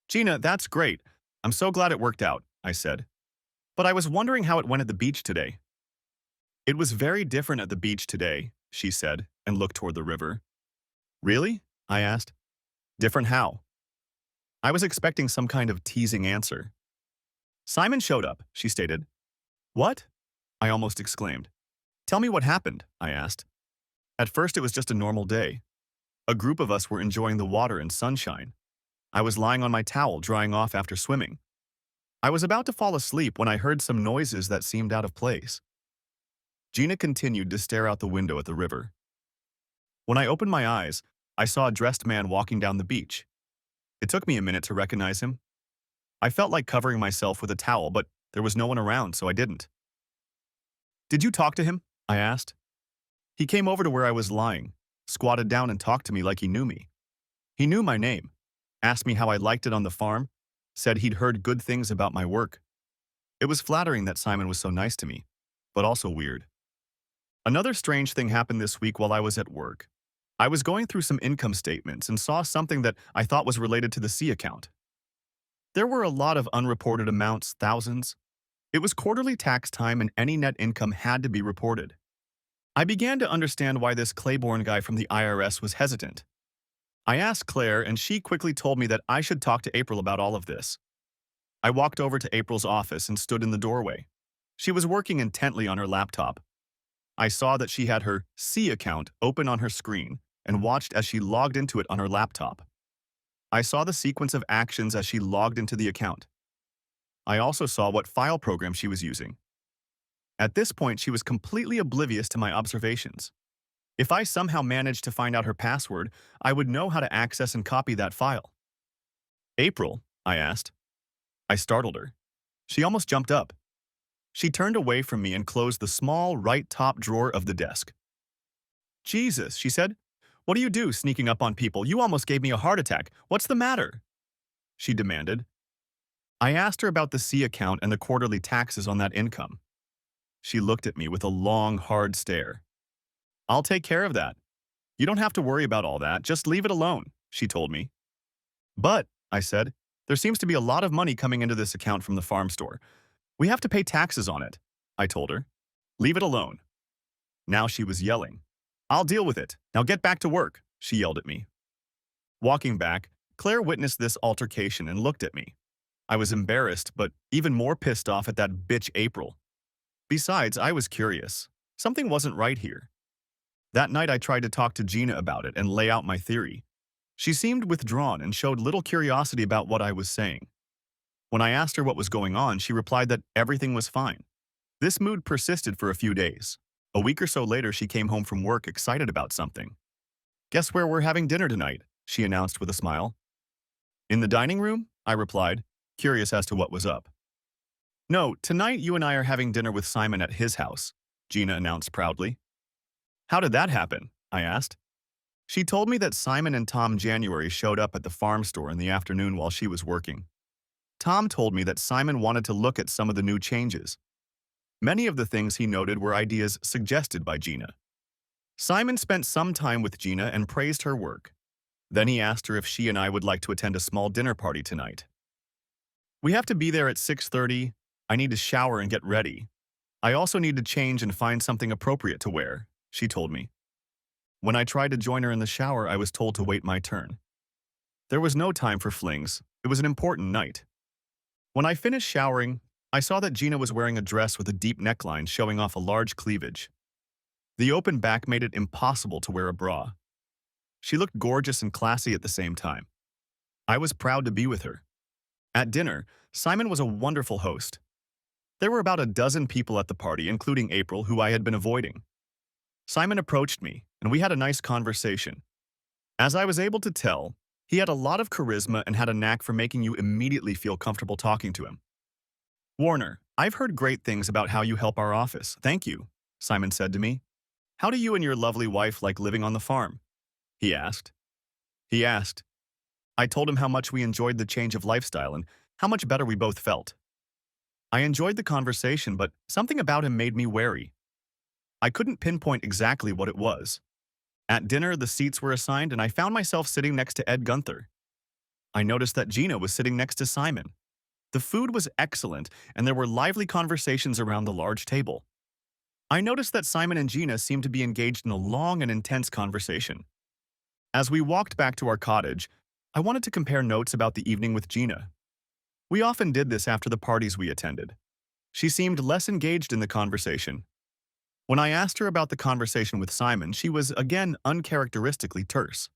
"Gina, that's great. I'm so glad it worked out," I said. "But I was wondering how it went at the beach today." "It was very different at the beach today," she said, and looked toward the river. "Really?" I asked. "Different how?" I was expecting some kind of teasing answer. "Simon showed up," she stated. "What?" I almost exclaimed. "Tell me what happened," I asked. At first, it was just a normal day. A group of us were enjoying the water and sunshine. I was lying on my towel, drying off after swimming. I was about to fall asleep when I heard some noises that seemed out of place. Gina continued to stare out the window at the river. When I opened my eyes, I saw a dressed man walking down the beach. It took me a minute to recognize him. I felt like covering myself with a towel, but there was no one around, so I didn't. "Did you talk to him?" I asked. He came over to where I was lying, squatted down and talked to me like he knew me. He knew my name, asked me how I liked it on the farm, said he'd heard good things about my work. It was flattering that Simon was so nice to me, but also weird. Another strange thing happened this week while I was at work. I was going through some income statements and saw something that I thought was related to the C account. There were a lot of unreported amounts, thousands. It was quarterly tax time and any net income had to be reported. I began to understand why this Claiborne guy from the IRS was hesitant. I asked Claire, and she quickly told me that I should talk to April about all of this. I walked over to April's office and stood in the doorway. She was working intently on her laptop. I saw that she had her C account open on her screen and watched as she logged into it on her laptop. I saw the sequence of actions as she logged into the account. I also saw what file program she was using. At this point, she was completely oblivious to my observations. If I somehow managed to find out her password, I would know how to access and copy that file. "April?" I asked. I startled her. She almost jumped up. She turned away from me and closed the small right top drawer of the desk. "Jesus," she said. "What do you do sneaking up on people? You almost gave me a heart attack. What's the matter?" she demanded. I asked her about the C account and the quarterly taxes on that income. She looked at me with a long, hard stare. "I'll take care of that. You don't have to worry about all that. Just leave it alone," she told me. "But," I said, "there seems to be a lot of money coming into this account from the farm store. We have to pay taxes on it," I told her. "Leave it alone." Now she was yelling. "I'll deal with it. Now get back to work," she yelled at me. Walking back, Claire witnessed this altercation and looked at me. I was embarrassed, but even more pissed off at that bitch April. Besides, I was curious. Something wasn't right here. That night I tried to talk to Gina about it and lay out my theory. She seemed withdrawn and showed little curiosity about what I was saying. When I asked her what was going on, she replied that everything was fine. This mood persisted for a few days. A week or so later, she came home from work excited about something. "Guess where we're having dinner tonight?" she announced with a smile. "In the dining room?" I replied, curious as to what was up. "No, tonight you and I are having dinner with Simon at his house," Gina announced proudly. "How did that happen?" I asked. She told me that Simon and Tom January showed up at the farm store in the afternoon while she was working. Tom told me that Simon wanted to look at some of the new changes. Many of the things he noted were ideas suggested by Gina. Simon spent some time with Gina and praised her work. Then he asked her if she and I would like to attend a small dinner party tonight. "We have to be there at 6:30. I need to shower and get ready. I also need to change and find something appropriate to wear," she told me. When I tried to join her in the shower, I was told to wait my turn. There was no time for flings. It was an important night. When I finished showering, I saw that Gina was wearing a dress with a deep neckline showing off a large cleavage. The open back made it impossible to wear a bra. She looked gorgeous and classy at the same time. I was proud to be with her. At dinner, Simon was a wonderful host. There were about a dozen people at the party, including April, who I had been avoiding. Simon approached me, and we had a nice conversation. As I was able to tell, he had a lot of charisma and had a knack for making you immediately feel comfortable talking to him. "Warner, I've heard great things about how you help our office. Thank you," Simon said to me. "How do you and your lovely wife like living on the farm?" He asked. He asked. I told him how much we enjoyed the change of lifestyle and how much better we both felt. I enjoyed the conversation, but something about him made me wary. I couldn't pinpoint exactly what it was. At dinner, the seats were assigned, and I found myself sitting next to Ed Gunther. I noticed that Gina was sitting next to Simon. The food was excellent, and there were lively conversations around the large table. I noticed that Simon and Gina seemed to be engaged in a long and intense conversation. As we walked back to our cottage, I wanted to compare notes about the evening with Gina. We often did this after the parties we attended. She seemed less engaged in the conversation. When I asked her about the conversation with Simon, she was again uncharacteristically terse.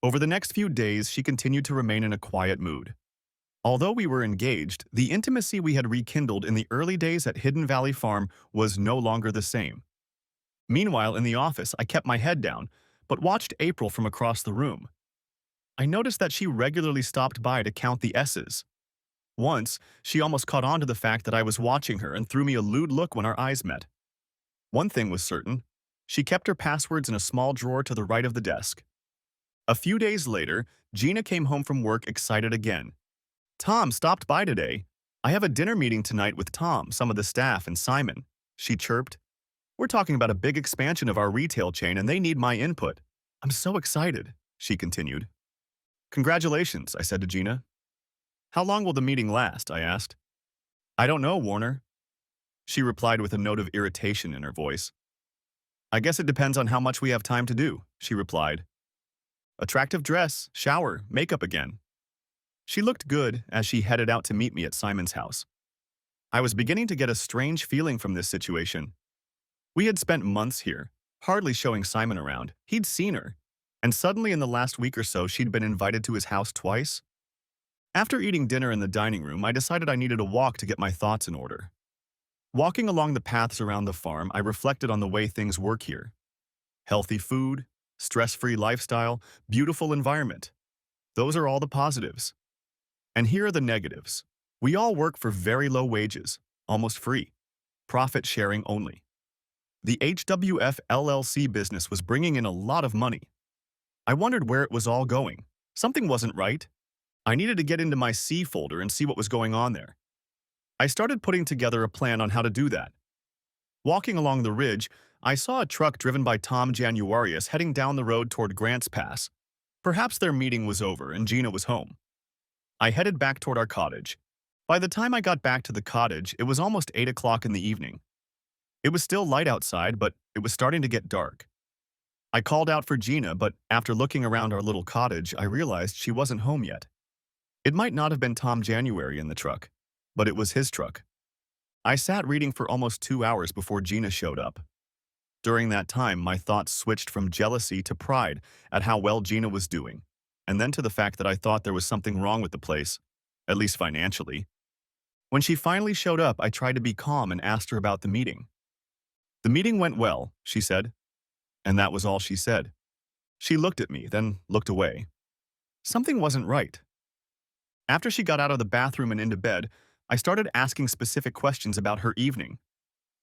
Over the next few days, she continued to remain in a quiet mood. Although we were engaged, the intimacy we had rekindled in the early days at Hidden Valley Farm was no longer the same. Meanwhile, in the office, I kept my head down, but watched April from across the room. I noticed that she regularly stopped by to count the S's. Once, she almost caught on to the fact that I was watching her and threw me a lewd look when our eyes met. One thing was certain. She kept her passwords in a small drawer to the right of the desk. A few days later, Gina came home from work excited again. "Tom stopped by today. I have a dinner meeting tonight with Tom, some of the staff, and Simon," she chirped. "We're talking about a big expansion of our retail chain and they need my input. I'm so excited," she continued. "Congratulations," I said to Gina. "How long will the meeting last?" I asked. "I don't know, Warner," she replied with a note of irritation in her voice. "I guess it depends on how much we have time to do," she replied. Attractive dress, shower, makeup again. She looked good as she headed out to meet me at Simon's house. I was beginning to get a strange feeling from this situation. We had spent months here, hardly showing Simon around. He'd seen her, and suddenly in the last week or so she'd been invited to his house twice. After eating dinner in the dining room, I decided I needed a walk to get my thoughts in order. Walking along the paths around the farm, I reflected on the way things work here. Healthy food, stress-free lifestyle, beautiful environment. Those are all the positives. And here are the negatives. We all work for very low wages, almost free. Profit sharing only. The HWF LLC business was bringing in a lot of money. I wondered where it was all going. Something wasn't right. I needed to get into my C folder and see what was going on there. I started putting together a plan on how to do that. Walking along the ridge, I saw a truck driven by Tom Januarius heading down the road toward Grants Pass. Perhaps their meeting was over and Gina was home. I headed back toward our cottage. By the time I got back to the cottage, it was almost 8 o'clock in the evening. It was still light outside, but it was starting to get dark. I called out for Gina, but after looking around our little cottage, I realized she wasn't home yet. It might not have been Tom January in the truck, but it was his truck. I sat reading for almost 2 hours before Gina showed up. During that time, my thoughts switched from jealousy to pride at how well Gina was doing, and then to the fact that I thought there was something wrong with the place, at least financially. When she finally showed up, I tried to be calm and asked her about the meeting. "The meeting went well," she said, and that was all she said. She looked at me, then looked away. Something wasn't right. After she got out of the bathroom and into bed, I started asking specific questions about her evening.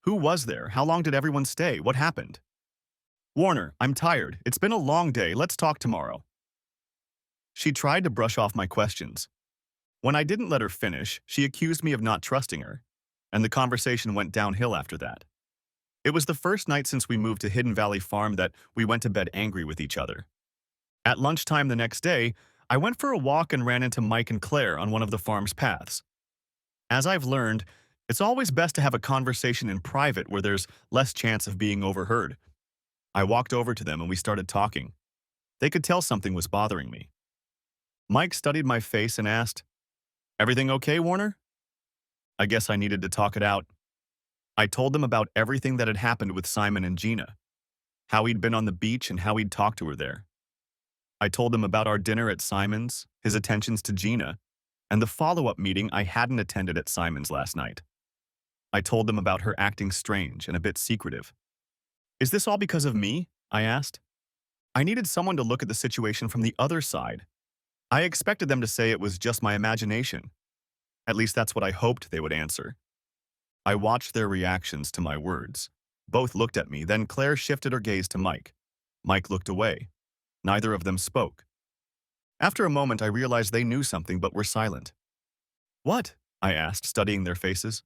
Who was there? How long did everyone stay? What happened? "Warner, I'm tired. It's been a long day. Let's talk tomorrow." She tried to brush off my questions. When I didn't let her finish, she accused me of not trusting her, and the conversation went downhill after that. It was the first night since we moved to Hidden Valley Farm that we went to bed angry with each other. At lunchtime the next day, I went for a walk and ran into Mike and Claire on one of the farm's paths. As I've learned, it's always best to have a conversation in private where there's less chance of being overheard. I walked over to them and we started talking. They could tell something was bothering me. Mike studied my face and asked, "Everything okay, Warner?" I guess I needed to talk it out. I told them about everything that had happened with Simon and Gina, how he'd been on the beach and how he'd talked to her there. I told them about our dinner at Simon's, his attentions to Gina, and the follow-up meeting I hadn't attended at Simon's last night. I told them about her acting strange and a bit secretive. "Is this all because of me?" I asked. I needed someone to look at the situation from the other side. I expected them to say it was just my imagination. At least that's what I hoped they would answer. I watched their reactions to my words. Both looked at me, then Claire shifted her gaze to Mike. Mike looked away. Neither of them spoke. After a moment, I realized they knew something but were silent. "What?" I asked, studying their faces.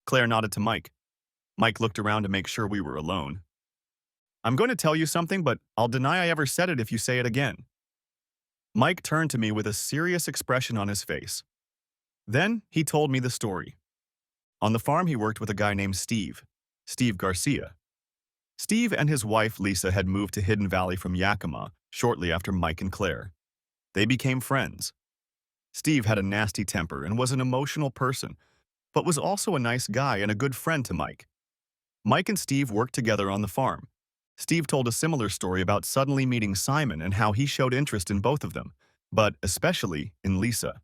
Claire nodded to Mike. Mike looked around to make sure we were alone. "I'm going to tell you something, but I'll deny I ever said it if you say it again." Mike turned to me with a serious expression on his face. Then he told me the story. On the farm, he worked with a guy named Steve Garcia. Steve and his wife, Lisa, had moved to Hidden Valley from Yakima shortly after Mike and Claire. They became friends. Steve had a nasty temper and was an emotional person, but was also a nice guy and a good friend to Mike. Mike and Steve worked together on the farm. Steve told a similar story about suddenly meeting Simon and how he showed interest in both of them, but especially in Lisa.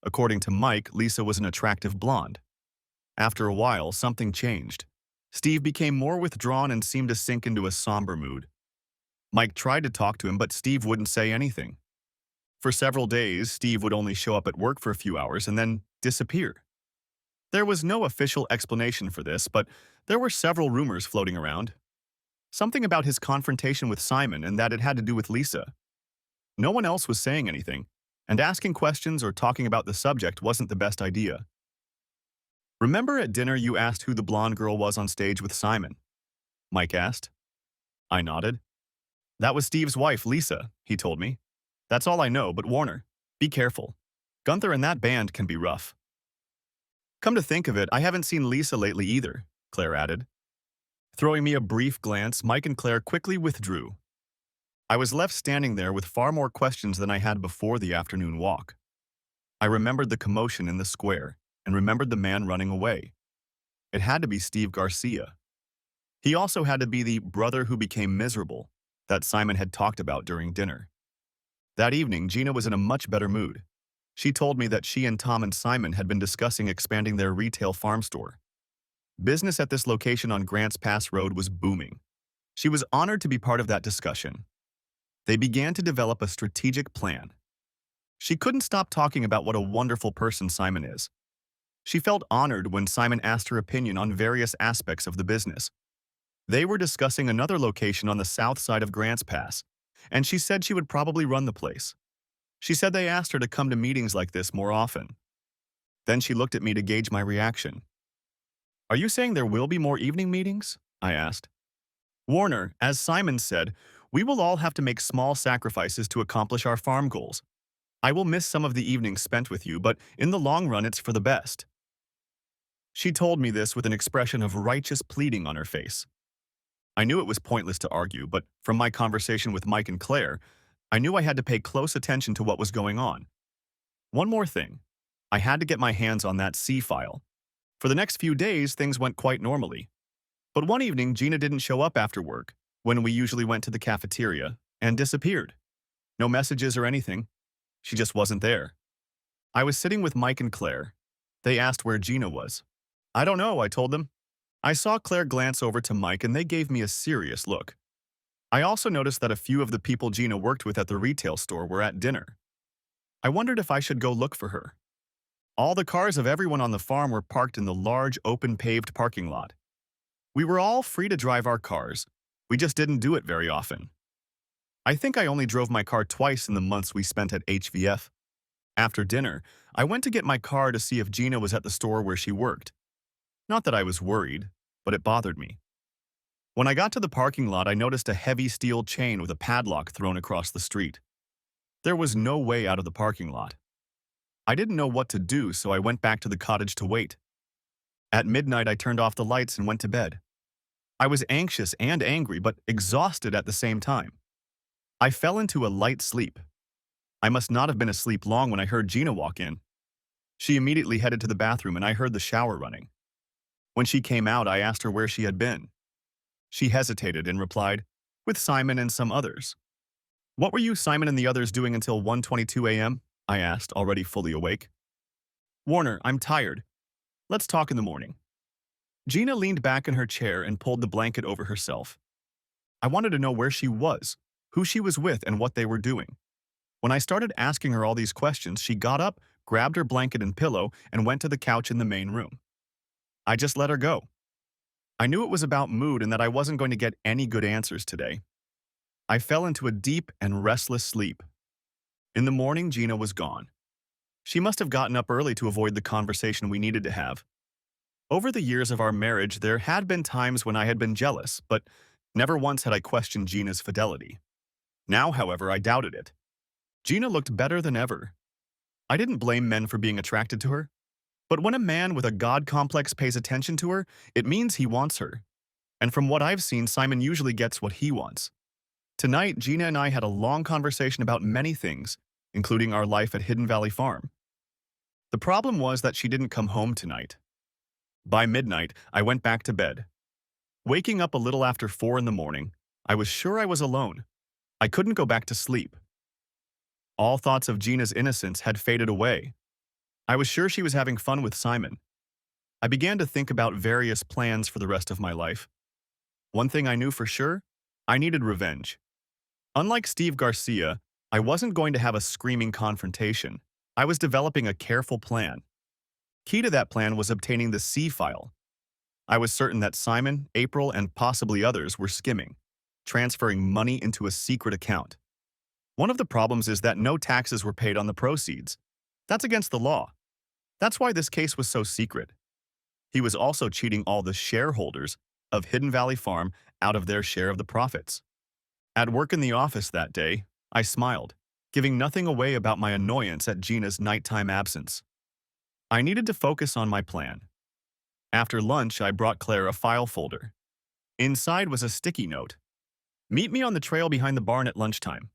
According to Mike, Lisa was an attractive blonde. After a while, something changed. Steve became more withdrawn and seemed to sink into a somber mood. Mike tried to talk to him, but Steve wouldn't say anything. For several days, Steve would only show up at work for a few hours and then disappear. There was no official explanation for this, but there were several rumors floating around. Something about his confrontation with Simon and that it had to do with Lisa. No one else was saying anything, and asking questions or talking about the subject wasn't the best idea. "Remember at dinner you asked who the blonde girl was on stage with Simon?" Mike asked. I nodded. "That was Steve's wife, Lisa," he told me. "That's all I know, but Warner, be careful. Gunther and that band can be rough." "Come to think of it, I haven't seen Lisa lately either," Claire added. Throwing me a brief glance, Mike and Claire quickly withdrew. I was left standing there with far more questions than I had before the afternoon walk. I remembered the commotion in the square and remembered the man running away. It had to be Steve Garcia. He also had to be the brother who became miserable that Simon had talked about during dinner. That evening, Gina was in a much better mood. She told me that she and Tom and Simon had been discussing expanding their retail farm store. Business at this location on Grants Pass Road was booming. She was honored to be part of that discussion. They began to develop a strategic plan. She couldn't stop talking about what a wonderful person Simon is. She felt honored when Simon asked her opinion on various aspects of the business. They were discussing another location on the south side of Grants Pass, and she said she would probably run the place. She said they asked her to come to meetings like this more often. Then she looked at me to gauge my reaction. "Are you saying there will be more evening meetings?" I asked. "Warner, as Simon said, we will all have to make small sacrifices to accomplish our farm goals. I will miss some of the evenings spent with you, but in the long run it's for the best." She told me this with an expression of righteous pleading on her face. I knew it was pointless to argue, but from my conversation with Mike and Claire, I knew I had to pay close attention to what was going on. One more thing. I had to get my hands on that C file. For the next few days, things went quite normally. But one evening, Gina didn't show up after work, when we usually went to the cafeteria, and disappeared. No messages or anything. She just wasn't there. I was sitting with Mike and Claire. They asked where Gina was. I don't know, I told them. I saw Claire glance over to Mike and they gave me a serious look. I also noticed that a few of the people Gina worked with at the retail store were at dinner. I wondered if I should go look for her. All the cars of everyone on the farm were parked in the large, open paved parking lot. We were all free to drive our cars. We just didn't do it very often. I think I only drove my car twice in the months we spent at HVF. After dinner, I went to get my car to see if Gina was at the store where she worked. Not that I was worried, but it bothered me. When I got to the parking lot, I noticed a heavy steel chain with a padlock thrown across the street. There was no way out of the parking lot. I didn't know what to do, so I went back to the cottage to wait. At midnight, I turned off the lights and went to bed. I was anxious and angry, but exhausted at the same time. I fell into a light sleep. I must not have been asleep long when I heard Gina walk in. She immediately headed to the bathroom and I heard the shower running. When she came out, I asked her where she had been. She hesitated and replied, "With Simon and some others." "What were you, Simon, and the others doing until 1:22 a.m.? I asked, already fully awake. "Warner, I'm tired. Let's talk in the morning." Gina leaned back in her chair and pulled the blanket over herself. I wanted to know where she was, who she was with, and what they were doing. When I started asking her all these questions, she got up, grabbed her blanket and pillow, and went to the couch in the main room. I just let her go. I knew it was about mood and that I wasn't going to get any good answers today. I fell into a deep and restless sleep. In the morning, Gina was gone. She must have gotten up early to avoid the conversation we needed to have. Over the years of our marriage, there had been times when I had been jealous, but never once had I questioned Gina's fidelity. Now, however, I doubted it. Gina looked better than ever. I didn't blame men for being attracted to her. But when a man with a God complex pays attention to her, it means he wants her. And from what I've seen, Simon usually gets what he wants. Tonight, Gina and I had a long conversation about many things, including our life at Hidden Valley Farm. The problem was that she didn't come home tonight. By midnight, I went back to bed. Waking up a little after 4 in the morning, I was sure I was alone. I couldn't go back to sleep. All thoughts of Gina's innocence had faded away. I was sure she was having fun with Simon. I began to think about various plans for the rest of my life. One thing I knew for sure, I needed revenge. Unlike Steve Garcia, I wasn't going to have a screaming confrontation. I was developing a careful plan. Key to that plan was obtaining the C file. I was certain that Simon, April, and possibly others were skimming, transferring money into a secret account. One of the problems is that no taxes were paid on the proceeds. That's against the law. That's why this case was so secret. He was also cheating all the shareholders of Hidden Valley Farm out of their share of the profits. At work in the office that day, I smiled, giving nothing away about my annoyance at Gina's nighttime absence. I needed to focus on my plan. After lunch, I brought Claire a file folder. Inside was a sticky note. "Meet me on the trail behind the barn at lunchtime."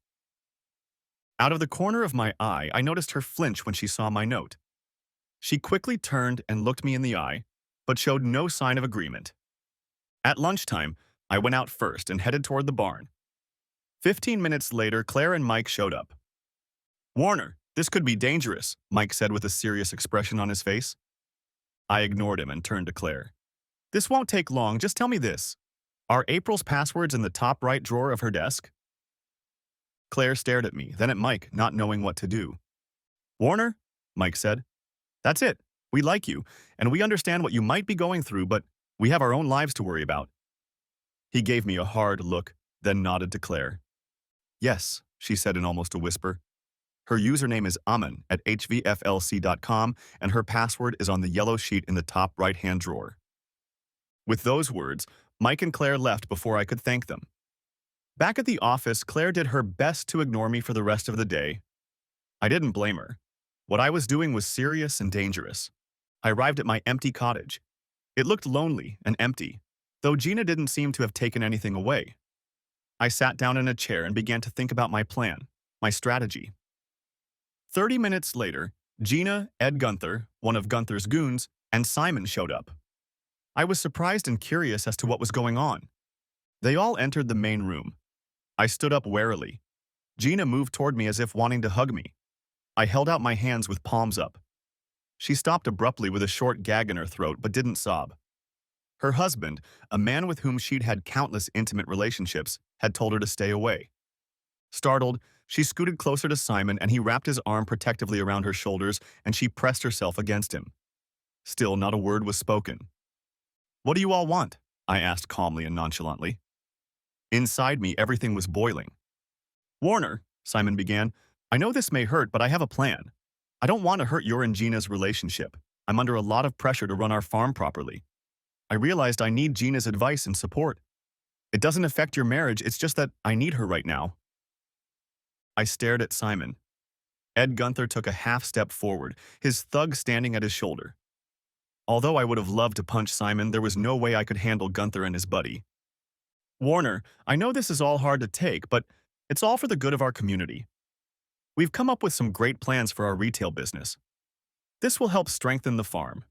Out of the corner of my eye, I noticed her flinch when she saw my note. She quickly turned and looked me in the eye, but showed no sign of agreement. At lunchtime, I went out first and headed toward the barn. 15 minutes later, Claire and Mike showed up. "Warner, this could be dangerous," Mike said with a serious expression on his face. I ignored him and turned to Claire. "This won't take long, just tell me this. Are April's passwords in the top right drawer of her desk?" Claire stared at me, then at Mike, not knowing what to do. "Warner," Mike said, "that's it. We like you, and we understand what you might be going through, but we have our own lives to worry about." He gave me a hard look, then nodded to Claire. "Yes," she said in almost a whisper. "Her username is Aman at hvflc.com, and her password is on the yellow sheet in the top right-hand drawer." With those words, Mike and Claire left before I could thank them. Back at the office, Claire did her best to ignore me for the rest of the day. I didn't blame her. What I was doing was serious and dangerous. I arrived at my empty cottage. It looked lonely and empty, though Gina didn't seem to have taken anything away. I sat down in a chair and began to think about my plan, my strategy. 30 minutes later, Gina, Ed Gunther, one of Gunther's goons, and Simon showed up. I was surprised and curious as to what was going on. They all entered the main room. I stood up warily. Gina moved toward me as if wanting to hug me. I held out my hands with palms up. She stopped abruptly with a short gag in her throat but didn't sob. Her husband, a man with whom she'd had countless intimate relationships, had told her to stay away. Startled, she scooted closer to Simon and he wrapped his arm protectively around her shoulders and she pressed herself against him. Still, not a word was spoken. "What do you all want?" I asked calmly and nonchalantly. Inside me, everything was boiling. "Warner," Simon began, "I know this may hurt, but I have a plan. I don't want to hurt your and Gina's relationship. I'm under a lot of pressure to run our farm properly. I realized I need Gina's advice and support. It doesn't affect your marriage, it's just that I need her right now." I stared at Simon. Ed Gunther took a half step forward, his thug standing at his shoulder. Although I would have loved to punch Simon, there was no way I could handle Gunther and his buddy. "Warner, I know this is all hard to take, but it's all for the good of our community. We've come up with some great plans for our retail business. This will help strengthen the farm.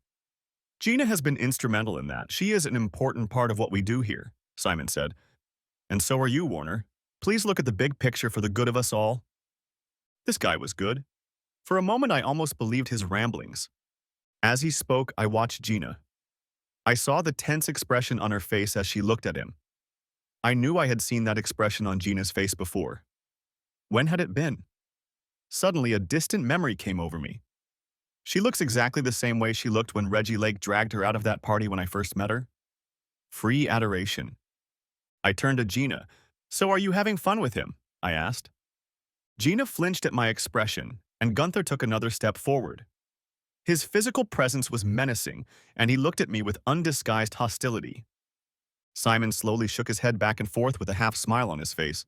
Gina has been instrumental in that. She is an important part of what we do here," Simon said. "And so are you, Warner. Please look at the big picture for the good of us all." This guy was good. For a moment, I almost believed his ramblings. As he spoke, I watched Gina. I saw the tense expression on her face as she looked at him. I knew I had seen that expression on Gina's face before. When had it been? Suddenly, a distant memory came over me. She looks exactly the same way she looked when Reggie Lake dragged her out of that party when I first met her. Free adoration. I turned to Gina. "So are you having fun with him?" I asked. Gina flinched at my expression, and Gunther took another step forward. His physical presence was menacing, and he looked at me with undisguised hostility. Simon slowly shook his head back and forth with a half smile on his face.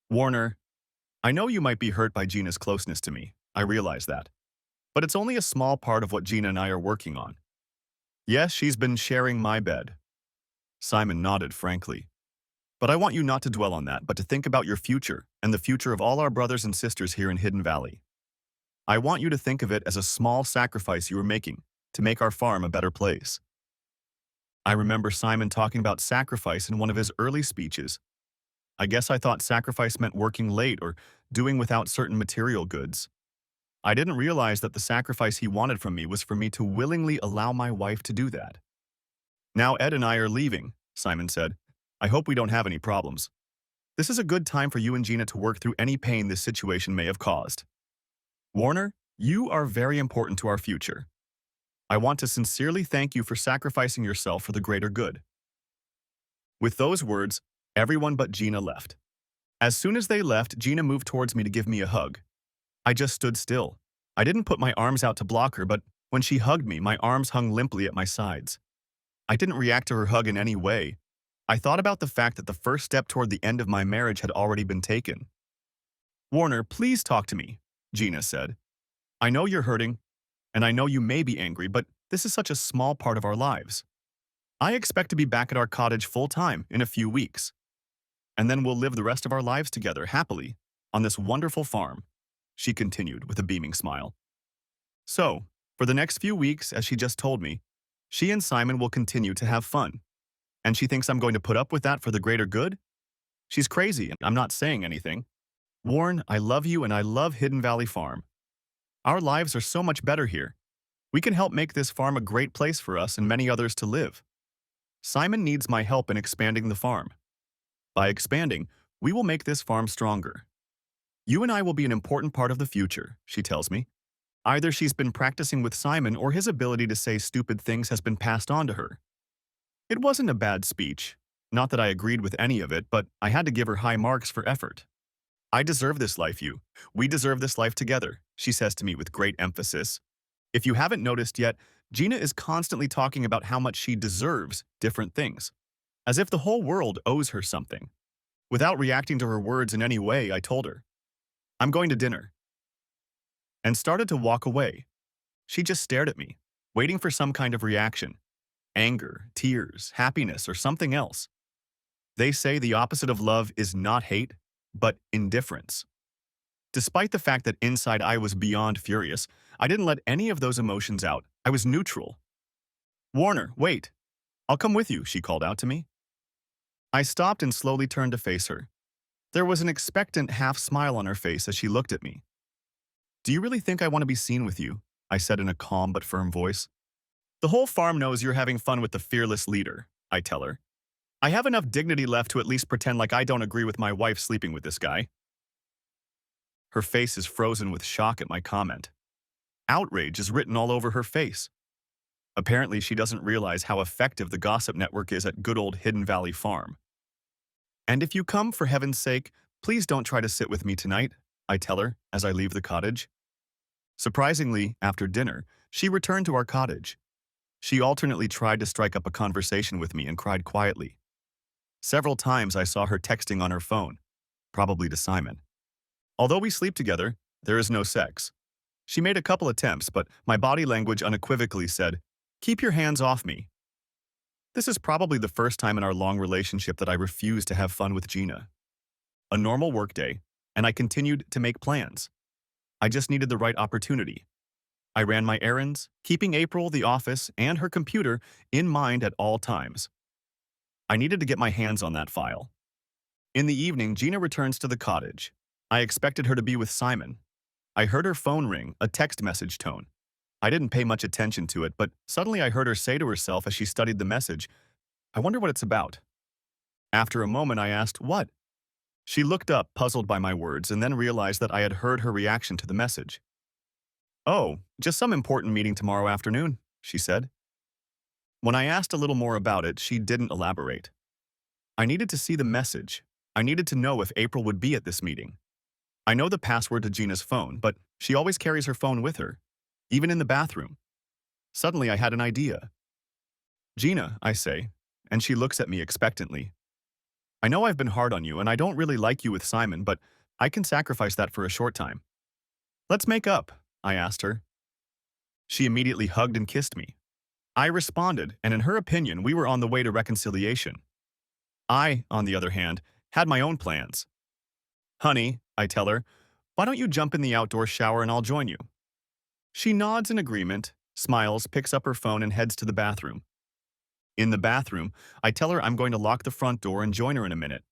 "Warner, I know you might be hurt by Gina's closeness to me. I realize that. But it's only a small part of what Gina and I are working on. Yes, she's been sharing my bed." Simon nodded frankly. "But I want you not to dwell on that, but to think about your future and the future of all our brothers and sisters here in Hidden Valley. I want you to think of it as a small sacrifice you are making to make our farm a better place." I remember Simon talking about sacrifice in one of his early speeches. I guess I thought sacrifice meant working late or doing without certain material goods. I didn't realize that the sacrifice he wanted from me was for me to willingly allow my wife to do that. "Now Ed and I are leaving," Simon said. "I hope we don't have any problems. This is a good time for you and Gina to work through any pain this situation may have caused. Warner, you are very important to our future. I want to sincerely thank you for sacrificing yourself for the greater good." With those words, everyone but Gina left. As soon as they left, Gina moved towards me to give me a hug. I just stood still. I didn't put my arms out to block her, but when she hugged me, my arms hung limply at my sides. I didn't react to her hug in any way. I thought about the fact that the first step toward the end of my marriage had already been taken. "Warner, please talk to me," Gina said. "I know you're hurting, and I know you may be angry, but this is such a small part of our lives. I expect to be back at our cottage full-time in a few weeks, and then we'll live the rest of our lives together happily on this wonderful farm," she continued with a beaming smile. "So, for the next few weeks, as she just told me, she and Simon will continue to have fun, and she thinks I'm going to put up with that for the greater good? She's crazy, and I'm not saying anything. Warren, I love you and I love Hidden Valley Farm. Our lives are so much better here. We can help make this farm a great place for us and many others to live. Simon needs my help in expanding the farm. By expanding, we will make this farm stronger. You and I will be an important part of the future," she tells me. Either she's been practicing with Simon or his ability to say stupid things has been passed on to her. It wasn't a bad speech. Not that I agreed with any of it, but I had to give her high marks for effort. "I deserve this life, you. We deserve this life together," she says to me with great emphasis. If you haven't noticed yet, Gina is constantly talking about how much she deserves different things, as if the whole world owes her something. Without reacting to her words in any way, I told her, "I'm going to dinner," and started to walk away. She just stared at me, waiting for some kind of reaction. Anger, tears, happiness, or something else. They say the opposite of love is not hate, but indifference. Despite the fact that inside I was beyond furious, I didn't let any of those emotions out. I was neutral. "Warner, wait. I'll come with you," she called out to me. I stopped and slowly turned to face her. There was an expectant half smile on her face as she looked at me. "Do you really think I want to be seen with you?" I said in a calm but firm voice. The whole farm knows you're having fun with the fearless leader, I tell her. I have enough dignity left to at least pretend like I don't agree with my wife sleeping with this guy. Her face is frozen with shock at my comment. Outrage is written all over her face. Apparently, she doesn't realize how effective the gossip network is at good old Hidden Valley Farm. And if you come, for heaven's sake, please don't try to sit with me tonight, I tell her as I leave the cottage. Surprisingly, after dinner, she returned to our cottage. She alternately tried to strike up a conversation with me and cried quietly. Several times I saw her texting on her phone, probably to Simon. Although we sleep together, there is no sex. She made a couple attempts, but my body language unequivocally said, "Keep your hands off me." This is probably the first time in our long relationship that I refused to have fun with Gina. A normal workday, and I continued to make plans. I just needed the right opportunity. I ran my errands, keeping April, the office, and her computer in mind at all times. I needed to get my hands on that file. In the evening, Gina returns to the cottage. I expected her to be with Simon. I heard her phone ring, a text message tone. I didn't pay much attention to it, but suddenly I heard her say to herself as she studied the message, "I wonder what it's about." After a moment, I asked, "What?" She looked up, puzzled by my words, and then realized that I had heard her reaction to the message. "Oh, just some important meeting tomorrow afternoon," she said. When I asked a little more about it, she didn't elaborate. I needed to see the message. I needed to know if April would be at this meeting. I know the password to Gina's phone, but she always carries her phone with her, even in the bathroom. Suddenly, I had an idea. "Gina," I say, and she looks at me expectantly. "I know I've been hard on you, and I don't really like you with Simon, but I can sacrifice that for a short time. Let's make up," I asked her. She immediately hugged and kissed me. I responded, and in her opinion, we were on the way to reconciliation. I, on the other hand, had my own plans. "Honey," I tell her, "why don't you jump in the outdoor shower and I'll join you?" She nods in agreement, smiles, picks up her phone, and heads to the bathroom. In the bathroom, I tell her I'm going to lock the front door and join her in a minute.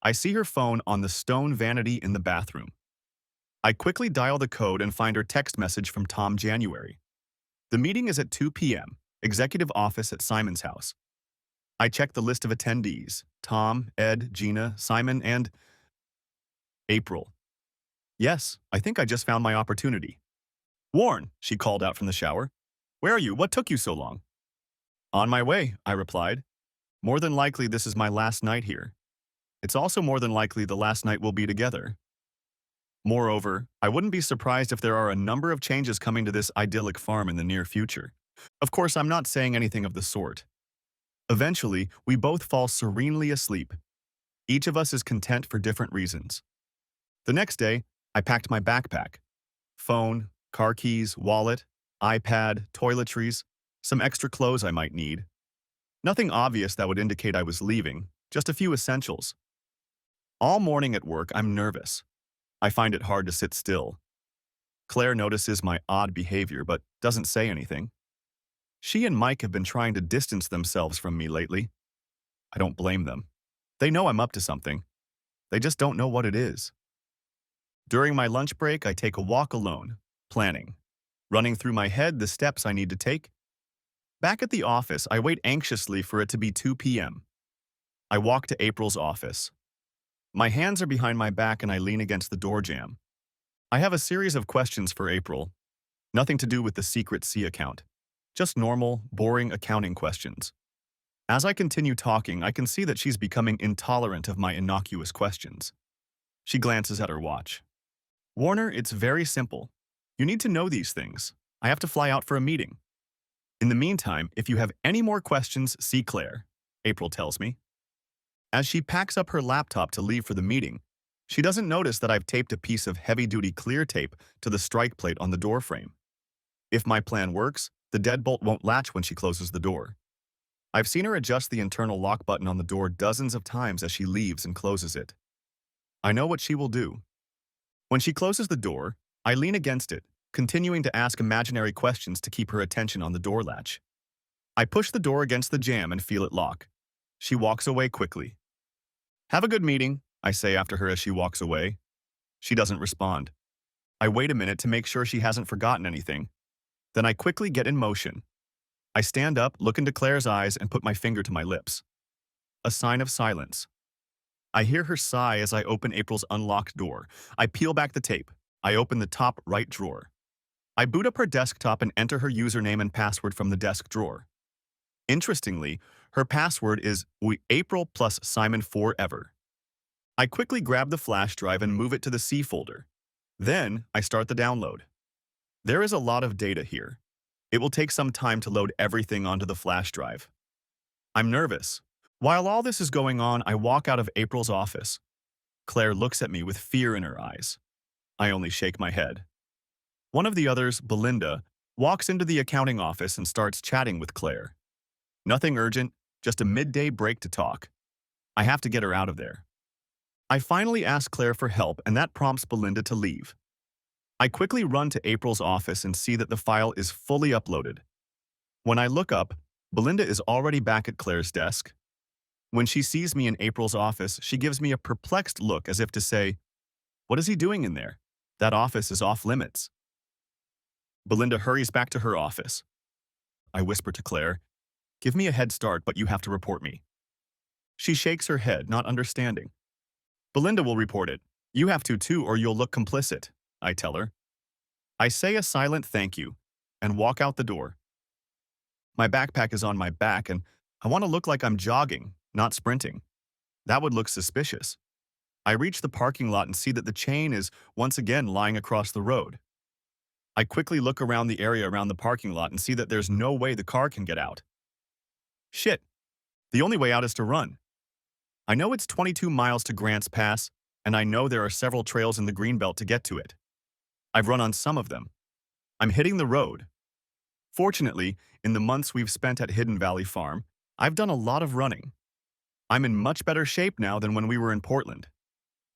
I see her phone on the stone vanity in the bathroom. I quickly dial the code and find her text message from Tom January. The meeting is at 2 p.m., executive office at Simon's house. I check the list of attendees: Tom, Ed, Gina, Simon, and April. Yes, I think I just found my opportunity. "Warren," she called out from the shower. "Where are you? What took you so long?" "On my way," I replied. "More than likely this is my last night here. It's also more than likely the last night we'll be together. Moreover, I wouldn't be surprised if there are a number of changes coming to this idyllic farm in the near future. Of course, I'm not saying anything of the sort. Eventually, we both fall serenely asleep. Each of us is content for different reasons. The next day, I packed my backpack. Phone, car keys, wallet, iPad, toiletries, some extra clothes I might need. Nothing obvious that would indicate I was leaving, just a few essentials. All morning at work, I'm nervous. I find it hard to sit still. Claire notices my odd behavior but doesn't say anything. She and Mike have been trying to distance themselves from me lately. I don't blame them. They know I'm up to something. They just don't know what it is. During my lunch break, I take a walk alone, planning, running through my head the steps I need to take. Back at the office, I wait anxiously for it to be 2 p.m. I walk to April's office. My hands are behind my back and I lean against the door jamb. I have a series of questions for April. Nothing to do with the secret C account. Just normal, boring accounting questions. As I continue talking, I can see that she's becoming intolerant of my innocuous questions. She glances at her watch. "Warner, it's very simple. You need to know these things. I have to fly out for a meeting. In the meantime, if you have any more questions, see Claire," April tells me. As she packs up her laptop to leave for the meeting, she doesn't notice that I've taped a piece of heavy-duty clear tape to the strike plate on the door frame. If my plan works, the deadbolt won't latch when she closes the door. I've seen her adjust the internal lock button on the door dozens of times as she leaves and closes it. I know what she will do. When she closes the door, I lean against it, continuing to ask imaginary questions to keep her attention on the door latch. I push the door against the jamb and feel it lock. She walks away quickly. "Have a good meeting," I say after her as she walks away. She doesn't respond. I wait a minute to make sure she hasn't forgotten anything, Then I quickly get in motion. I stand up, look into Claire's eyes, and put my finger to my lips. A sign of silence. I hear her sigh as I open April's unlocked door. I peel back the tape. I open the top right drawer. I boot up her desktop and enter her username and password from the desk drawer. Interestingly, her password is April plus Simon forever. I quickly grab the flash drive and move it to the C folder. Then I start the download. There is a lot of data here. It will take some time to load everything onto the flash drive. I'm nervous. While all this is going on, I walk out of April's office. Claire looks at me with fear in her eyes. I only shake my head. One of the others, Belinda, walks into the accounting office and starts chatting with Claire. Nothing urgent, just a midday break to talk. I have to get her out of there. I finally ask Claire for help, and that prompts Belinda to leave. I quickly run to April's office and see that the file is fully uploaded. When I look up, Belinda is already back at Claire's desk. When she sees me in April's office, she gives me a perplexed look as if to say, "What is he doing in there? That office is off limits." Belinda hurries back to her office. I whisper to Claire, "Give me a head start, but you have to report me." She shakes her head, not understanding. "Belinda will report it. You have to too, or you'll look complicit," I tell her. I say a silent thank you and walk out the door. My backpack is on my back, and I want to look like I'm jogging, not sprinting. That would look suspicious. I reach the parking lot and see that the chain is once again lying across the road. I quickly look around the area around the parking lot and see that there's no way the car can get out. Shit, the only way out is to run. I know it's 22 miles to Grants Pass, and I know there are several trails in the Greenbelt to get to it. I've run on some of them. I'm hitting the road. Fortunately, in the months we've spent at Hidden Valley Farm, I've done a lot of running. I'm in much better shape now than when we were in Portland.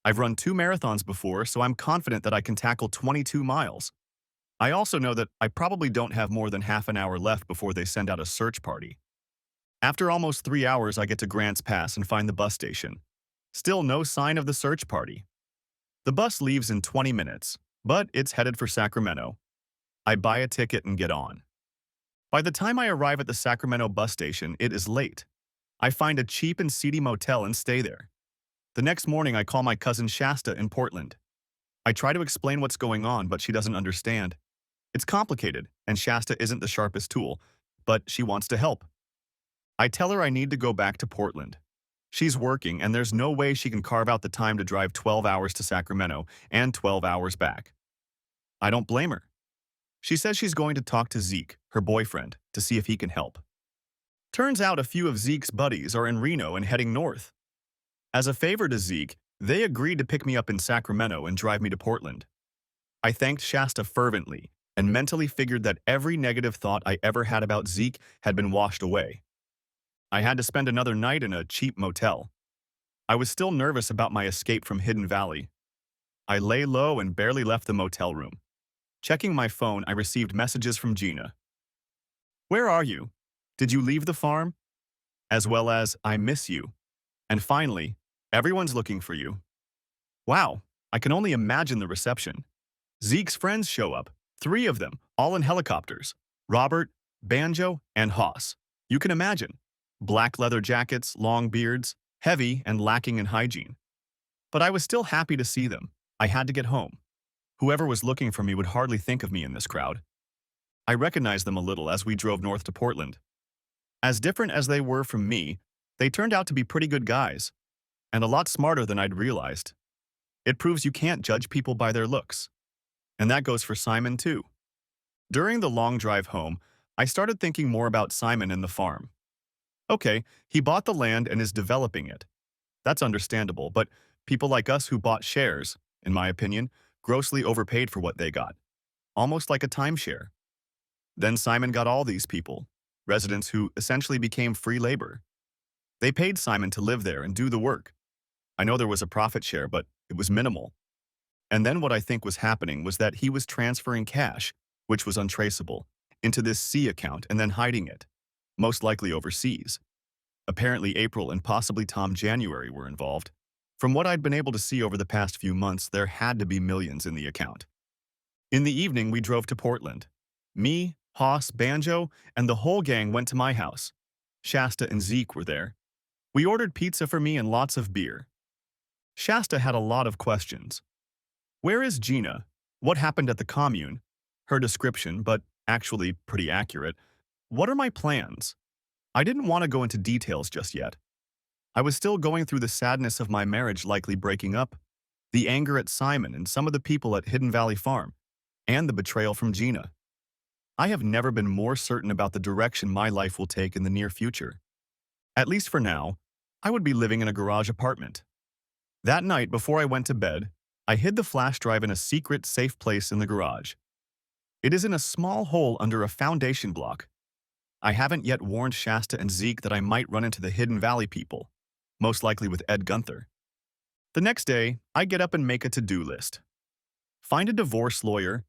I've run 2 marathons before, so I'm confident that I can tackle 22 miles. I also know that I probably don't have more than half an hour left before they send out a search party. After almost 3 hours, I get to Grants Pass and find the bus station. Still no sign of the search party. The bus leaves in 20 minutes, but it's headed for Sacramento. I buy a ticket and get on. By the time I arrive at the Sacramento bus station, it is late. I find a cheap and seedy motel and stay there. The next morning, I call my cousin Shasta in Portland. I try to explain what's going on, but she doesn't understand. It's complicated, and Shasta isn't the sharpest tool, but she wants to help. I tell her I need to go back to Portland. She's working, and there's no way she can carve out the time to drive 12 hours to Sacramento and 12 hours back. I don't blame her. She says she's going to talk to Zeke, her boyfriend, to see if he can help. Turns out a few of Zeke's buddies are in Reno and heading north. As a favor to Zeke, they agreed to pick me up in Sacramento and drive me to Portland. I thanked Shasta fervently and mentally figured that every negative thought I ever had about Zeke had been washed away. I had to spend another night in a cheap motel. I was still nervous about my escape from Hidden Valley. I lay low and barely left the motel room. Checking my phone, I received messages from Gina. "Where are you? Did you leave the farm?" As well as, "I miss you." And finally, "Everyone's looking for you." Wow, I can only imagine the reception. Zeke's friends show up, 3 of them, all in helicopters. Robert, Banjo, and Hoss. You can imagine. Black leather jackets, long beards, heavy and lacking in hygiene. But I was still happy to see them. I had to get home. Whoever was looking for me would hardly think of me in this crowd. I recognized them a little as we drove north to Portland. As different as they were from me, they turned out to be pretty good guys, and a lot smarter than I'd realized. It proves you can't judge people by their looks. And that goes for Simon too. During the long drive home, I started thinking more about Simon and the farm. Okay, he bought the land and is developing it. That's understandable, but people like us who bought shares, in my opinion, grossly overpaid for what they got. Almost like a timeshare. Then Simon got all these people, residents who essentially became free labor. They paid Simon to live there and do the work. I know there was a profit share, but it was minimal. And then what I think was happening was that he was transferring cash, which was untraceable, into this C account and then hiding it, most likely overseas. Apparently April and possibly Tom January were involved. From what I'd been able to see over the past few months, there had to be millions in the account. In the evening, we drove to Portland. Me, Haas, Banjo, and the whole gang went to my house. Shasta and Zeke were there. We ordered pizza for me and lots of beer. Shasta had a lot of questions. Where is Gina? What happened at the commune? Her description, but actually pretty accurate. What are my plans? I didn't want to go into details just yet. I was still going through the sadness of my marriage likely breaking up, the anger at Simon and some of the people at Hidden Valley Farm, and the betrayal from Gina. I have never been more certain about the direction my life will take in the near future. At least for now, I would be living in a garage apartment. That night, before I went to bed, I hid the flash drive in a secret, safe place in the garage. It is in a small hole under a foundation block. I haven't yet warned Shasta and Zeke that I might run into the Hidden Valley people, most likely with Ed Gunther. The next day, I get up and make a to-do list. Find a divorce lawyer,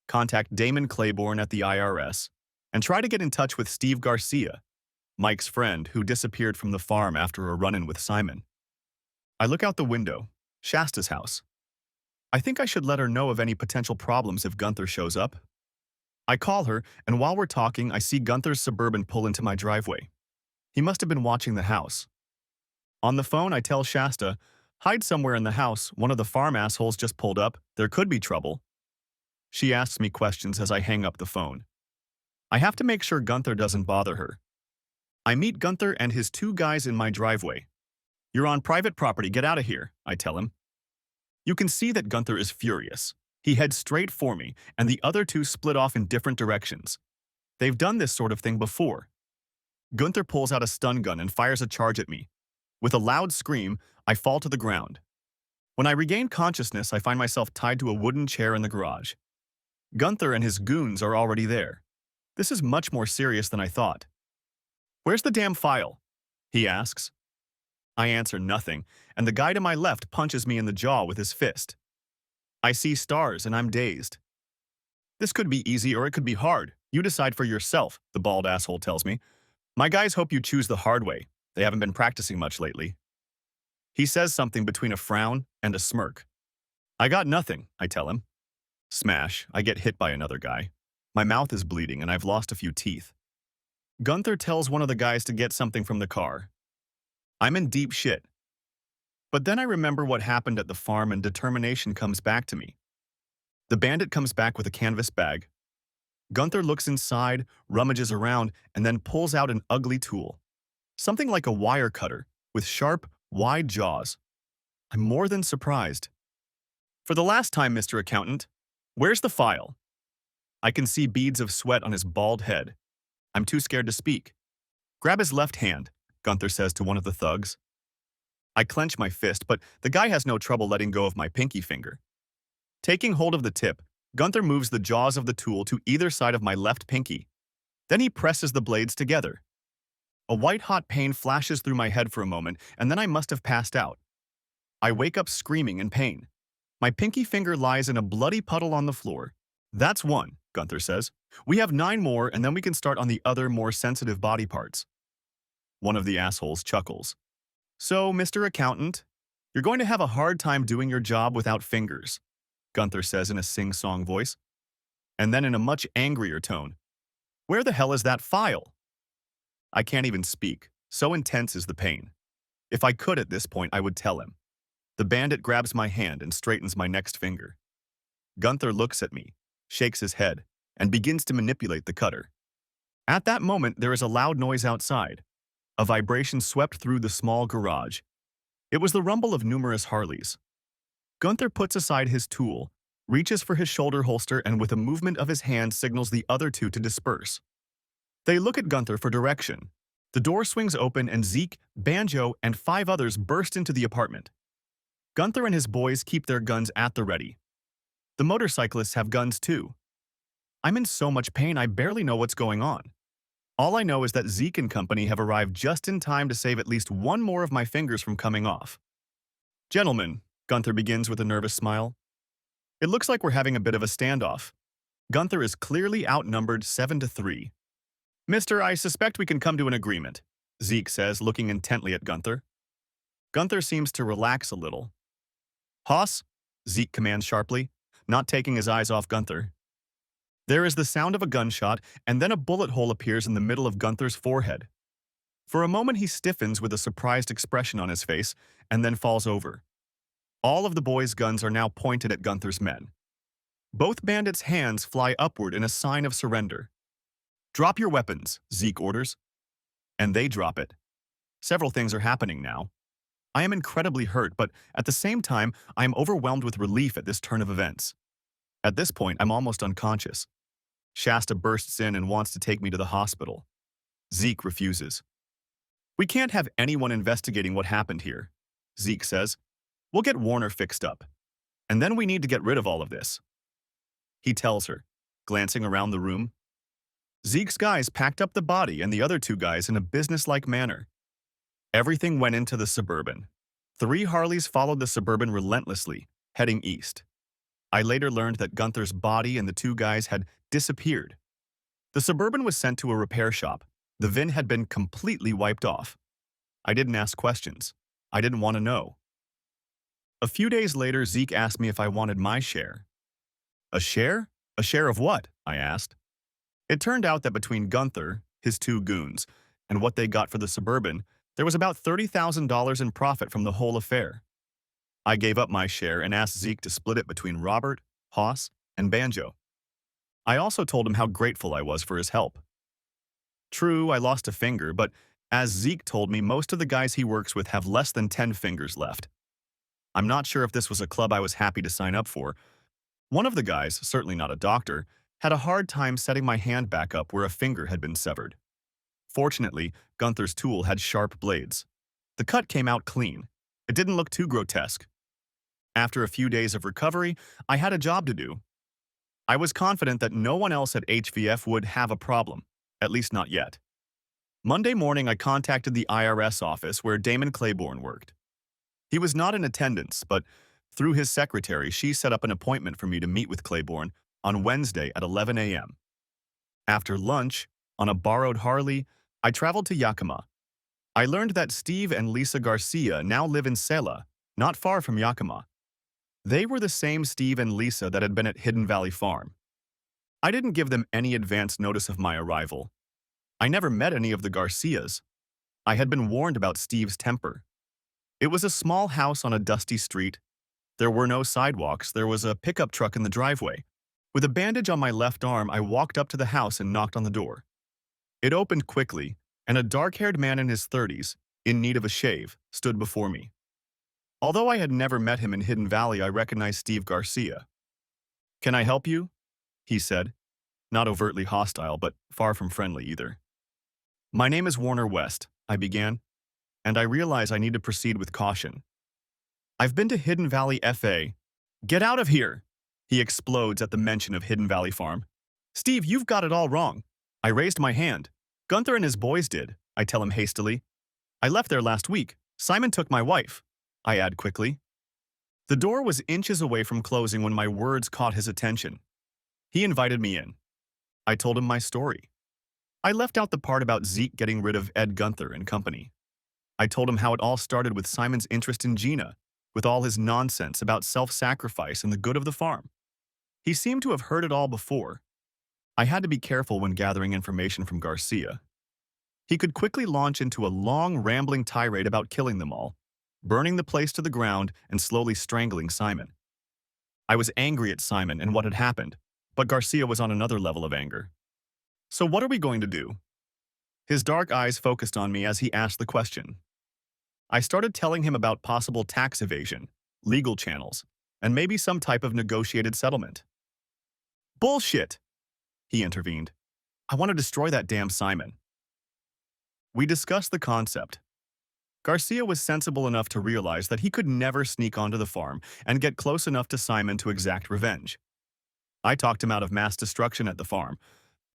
contact Damon Claiborne at the IRS, and try to get in touch with Steve Garcia, Mike's friend who disappeared from the farm after a run-in with Simon. I look out the window, Shasta's house. I think I should let her know of any potential problems if Gunther shows up. I call her, and while we're talking, I see Gunther's Suburban pull into my driveway. He must have been watching the house. On the phone, I tell Shasta, hide somewhere in the house, one of the farm assholes just pulled up, there could be trouble. She asks me questions as I hang up the phone. I have to make sure Gunther doesn't bother her. I meet Gunther and his two guys in my driveway. You're on private property, get out of here, I tell him. You can see that Gunther is furious. He heads straight for me, and the other two split off in different directions. They've done this sort of thing before. Gunther pulls out a stun gun and fires a charge at me. With a loud scream, I fall to the ground. When I regain consciousness, I find myself tied to a wooden chair in the garage. Gunther and his goons are already there. This is much more serious than I thought. Where's the damn file? He asks. I answer nothing, and the guy to my left punches me in the jaw with his fist. I see stars and I'm dazed. This could be easy or it could be hard. You decide for yourself, the bald asshole tells me. My guys hope you choose the hard way. They haven't been practicing much lately. He says something between a frown and a smirk. I got nothing, I tell him. Smash, I get hit by another guy. My mouth is bleeding and I've lost a few teeth. Gunther tells one of the guys to get something from the car. I'm in deep shit. But then I remember what happened at the farm and determination comes back to me. The bandit comes back with a canvas bag. Gunther looks inside, rummages around, and then pulls out an ugly tool. Something like a wire cutter, with sharp, wide jaws. I'm more than surprised. For the last time, Mr. Accountant, where's the file? I can see beads of sweat on his bald head. I'm too scared to speak. Grab his left hand, Gunther says to one of the thugs. I clench my fist, but the guy has no trouble letting go of my pinky finger. Taking hold of the tip, Gunther moves the jaws of the tool to either side of my left pinky. Then he presses the blades together. A white-hot pain flashes through my head for a moment, and then I must have passed out. I wake up screaming in pain. My pinky finger lies in a bloody puddle on the floor. That's one, Gunther says. We have 9 more, and then we can start on the other, more sensitive body parts. One of the assholes chuckles. So, Mr. Accountant, you're going to have a hard time doing your job without fingers, Gunther says in a sing-song voice. And then in a much angrier tone, where the hell is that file? I can't even speak, so intense is the pain. If I could at this point, I would tell him. The bandit grabs my hand and straightens my next finger. Gunther looks at me, shakes his head, and begins to manipulate the cutter. At that moment, there is a loud noise outside. A vibration swept through the small garage. It was the rumble of numerous Harleys. Gunther puts aside his tool, reaches for his shoulder holster, and with a movement of his hand signals the other two to disperse. They look at Gunther for direction. The door swings open and Zeke, Banjo, and 5 others burst into the apartment. Gunther and his boys keep their guns at the ready. The motorcyclists have guns too. I'm in so much pain I barely know what's going on. All I know is that Zeke and company have arrived just in time to save at least one more of my fingers from coming off. Gentlemen, Gunther begins with a nervous smile. It looks like we're having a bit of a standoff. Gunther is clearly outnumbered 7-3. Mister, I suspect we can come to an agreement, Zeke says, looking intently at Gunther. Gunther seems to relax a little. Haas, Zeke commands sharply, not taking his eyes off Gunther. There is the sound of a gunshot, and then a bullet hole appears in the middle of Gunther's forehead. For a moment, he stiffens with a surprised expression on his face, and then falls over. All of the boys' guns are now pointed at Gunther's men. Both bandits' hands fly upward in a sign of surrender. "Drop your weapons," Zeke orders. And they drop it. Several things are happening now. I am incredibly hurt, but at the same time, I am overwhelmed with relief at this turn of events. At this point, I'm almost unconscious. Shasta bursts in and wants to take me to the hospital. Zeke refuses. "We can't have anyone investigating what happened here," Zeke says. "We'll get Warner fixed up. And then we need to get rid of all of this." He tells her, glancing around the room. Zeke's guys packed up the body and the other two guys in a businesslike manner. Everything went into the Suburban. 3 Harleys followed the Suburban relentlessly, heading east. I later learned that Gunther's body and the 2 guys had disappeared. The Suburban was sent to a repair shop. The VIN had been completely wiped off. I didn't ask questions. I didn't want to know. A few days later, Zeke asked me if I wanted my share. "A share? A share of what?" I asked. It turned out that between Gunther, his 2 goons, and what they got for the Suburban, there was about $30,000 in profit from the whole affair. I gave up my share and asked Zeke to split it between Robert, Hoss, and Banjo. I also told him how grateful I was for his help. True, I lost a finger, but as Zeke told me, most of the guys he works with have less than 10 fingers left. I'm not sure if this was a club I was happy to sign up for. One of the guys, certainly not a doctor, had a hard time setting my hand back up where a finger had been severed. Fortunately, Gunther's tool had sharp blades. The cut came out clean. It didn't look too grotesque. After a few days of recovery, I had a job to do. I was confident that no one else at HVF would have a problem, at least not yet. Monday morning, I contacted the IRS office where Damon Claiborne worked. He was not in attendance, but through his secretary, she set up an appointment for me to meet with Claiborne on Wednesday at 11 a.m. After lunch, on a borrowed Harley, I traveled to Yakima. I learned that Steve and Lisa Garcia now live in Sela, not far from Yakima. They were the same Steve and Lisa that had been at Hidden Valley Farm. I didn't give them any advance notice of my arrival. I never met any of the Garcias. I had been warned about Steve's temper. It was a small house on a dusty street. There were no sidewalks. There was a pickup truck in the driveway. With a bandage on my left arm, I walked up to the house and knocked on the door. It opened quickly, and a dark-haired man in his 30s, in need of a shave, stood before me. Although I had never met him in Hidden Valley, I recognized Steve Garcia. "Can I help you?" he said, not overtly hostile, but far from friendly either. "My name is Warner West," I began, and I realize I need to proceed with caution. "I've been to Hidden Valley FA. Get out of here!" He explodes at the mention of Hidden Valley Farm. "Steve, you've got it all wrong." I raised my hand. "Gunther and his boys did," I tell him hastily. "I left there last week. Simon took my wife," I add quickly. The door was inches away from closing when my words caught his attention. He invited me in. I told him my story. I left out the part about Zeke getting rid of Ed Gunther and company. I told him how it all started with Simon's interest in Gina, with all his nonsense about self-sacrifice and the good of the farm. He seemed to have heard it all before. I had to be careful when gathering information from Garcia. He could quickly launch into a long, rambling tirade about killing them all, burning the place to the ground and slowly strangling Simon. I was angry at Simon and what had happened, but Garcia was on another level of anger. "So what are we going to do?" His dark eyes focused on me as he asked the question. I started telling him about possible tax evasion, legal channels, and maybe some type of negotiated settlement. "Bullshit!" he intervened. "I want to destroy that damn Simon." We discussed the concept. Garcia was sensible enough to realize that he could never sneak onto the farm and get close enough to Simon to exact revenge. I talked him out of mass destruction at the farm.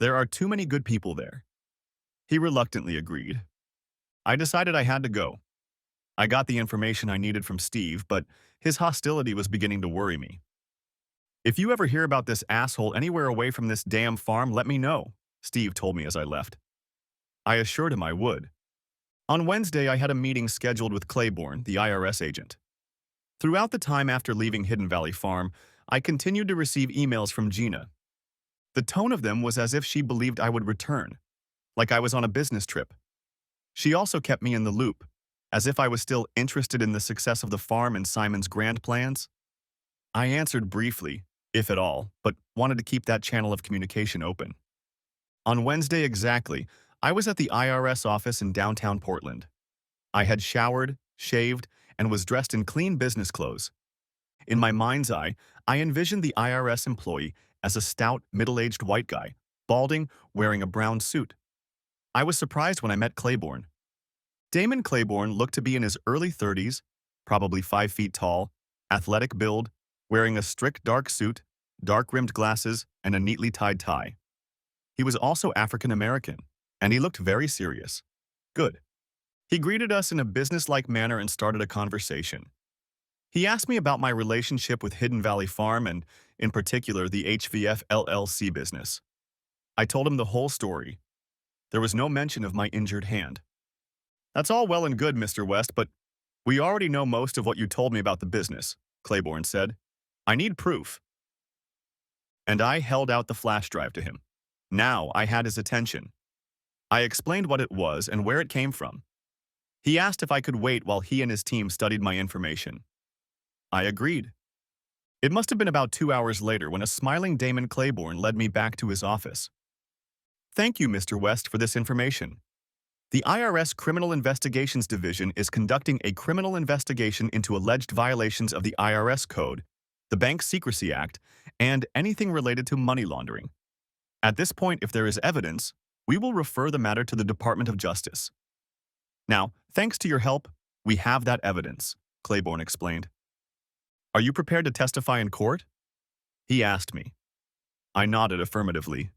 There are too many good people there. He reluctantly agreed. I decided I had to go. I got the information I needed from Steve, but his hostility was beginning to worry me. "If you ever hear about this asshole anywhere away from this damn farm, let me know," Steve told me as I left. I assured him I would. On Wednesday, I had a meeting scheduled with Claiborne, the IRS agent. Throughout the time after leaving Hidden Valley Farm, I continued to receive emails from Gina. The tone of them was as if she believed I would return, like I was on a business trip. She also kept me in the loop, as if I was still interested in the success of the farm and Simon's grand plans. I answered briefly, if at all, but wanted to keep that channel of communication open. On Wednesday exactly, I was at the IRS office in downtown Portland. I had showered, shaved, and was dressed in clean business clothes. In my mind's eye, I envisioned the IRS employee as a stout, middle-aged white guy, balding, wearing a brown suit. I was surprised when I met Claiborne. Damon Claiborne looked to be in his early 30s, probably 5 feet tall, athletic build, wearing a strict dark suit, dark-rimmed glasses, and a neatly tied tie. He was also African American, and he looked very serious. Good. He greeted us in a businesslike manner and started a conversation. He asked me about my relationship with Hidden Valley Farm and, in particular, the HVF LLC business. I told him the whole story. There was no mention of my injured hand. That's all well and good, Mr. West, but we already know most of what you told me about the business, Claiborne said. I need proof. And I held out the flash drive to him. Now I had his attention. I explained what it was and where it came from. He asked if I could wait while he and his team studied my information. I agreed. It must have been about 2 hours later when a smiling Damon Claiborne led me back to his office. Thank you, Mr. West, for this information. The IRS Criminal Investigations Division is conducting a criminal investigation into alleged violations of the IRS Code, the Bank Secrecy Act, and anything related to money laundering. At this point, if there is evidence, we will refer the matter to the Department of Justice. Now, thanks to your help, we have that evidence, Claiborne explained. Are you prepared to testify in court? He asked me. I nodded affirmatively.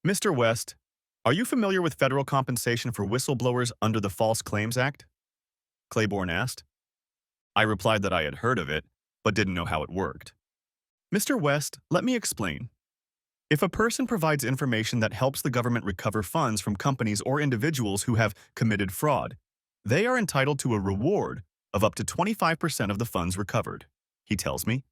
Mr. West, are you familiar with federal compensation for whistleblowers under the False Claims Act? Claiborne asked. I replied that I had heard of it, but didn't know how it worked. Mr. West, let me explain. If a person provides information that helps the government recover funds from companies or individuals who have committed fraud, they are entitled to a reward of up to 25% of the funds recovered, he tells me.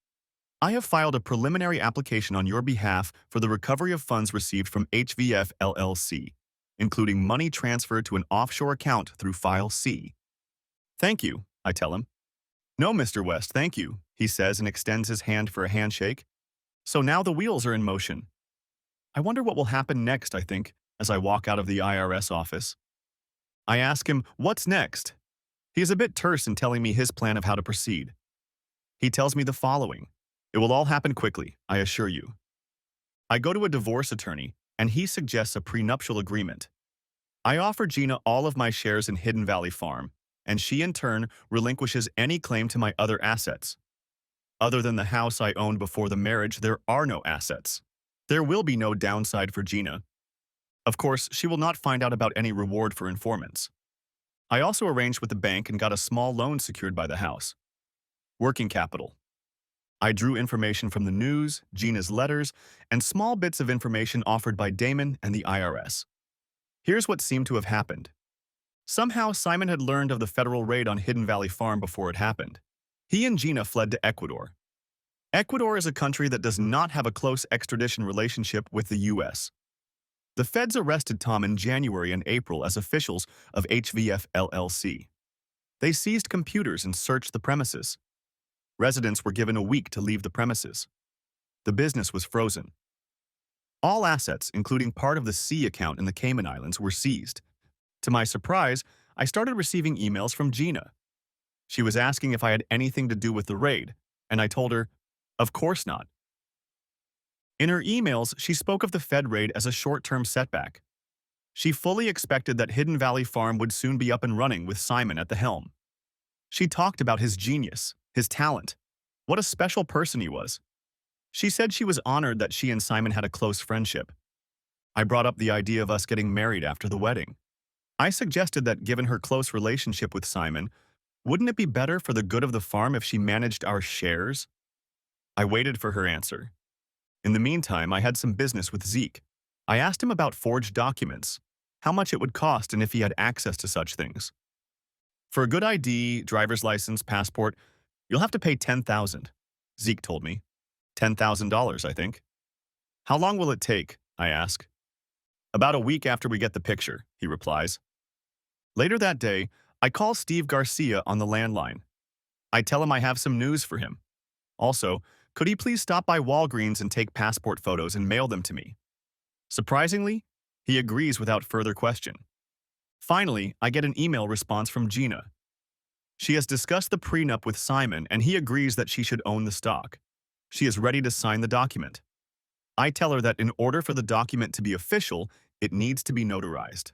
I have filed a preliminary application on your behalf for the recovery of funds received from HVF LLC, including money transferred to an offshore account through File C. Thank you, I tell him. No, Mr. West, thank you, he says and extends his hand for a handshake. So now the wheels are in motion. I wonder what will happen next, I think, as I walk out of the IRS office. I ask him, what's next? He is a bit terse in telling me his plan of how to proceed. He tells me the following. It will all happen quickly, I assure you. I go to a divorce attorney, and he suggests a prenuptial agreement. I offer Gina all of my shares in Hidden Valley Farm, and she in turn relinquishes any claim to my other assets. Other than the house I owned before the marriage, there are no assets. There will be no downside for Gina. Of course, she will not find out about any reward for informants. I also arranged with the bank and got a small loan secured by the house. Working capital. I drew information from the news, Gina's letters, and small bits of information offered by Damon and the IRS. Here's what seemed to have happened. Somehow, Simon had learned of the federal raid on Hidden Valley Farm before it happened. He and Gina fled to Ecuador. Ecuador is a country that does not have a close extradition relationship with the U.S. The feds arrested Tom in January and April as officials of HVF LLC. They seized computers and searched the premises. Residents were given a week to leave the premises. The business was frozen. All assets, including part of the C account in the Cayman Islands, were seized. To my surprise, I started receiving emails from Gina. She was asking if I had anything to do with the raid, and I told her, of course not. In her emails, she spoke of the Fed raid as a short-term setback. She fully expected that Hidden Valley Farm would soon be up and running with Simon at the helm. She talked about his genius, his talent, what a special person he was. She said she was honored that she and Simon had a close friendship. I brought up the idea of us getting married after the wedding. I suggested that given her close relationship with Simon, wouldn't it be better for the good of the farm if she managed our shares? I waited for her answer. In the meantime, I had some business with Zeke. I asked him about forged documents, how much it would cost and if he had access to such things. For a good ID, driver's license, passport, you'll have to pay $10,000, Zeke told me. $10,000, I think. How long will it take? I ask. About a week after we get the picture, he replies. Later that day, I call Steve Garcia on the landline. I tell him I have some news for him. Also, could he please stop by Walgreens and take passport photos and mail them to me? Surprisingly, he agrees without further question. Finally, I get an email response from Gina. She has discussed the prenup with Simon and he agrees that she should own the stock. She is ready to sign the document. I tell her that in order for the document to be official, it needs to be notarized.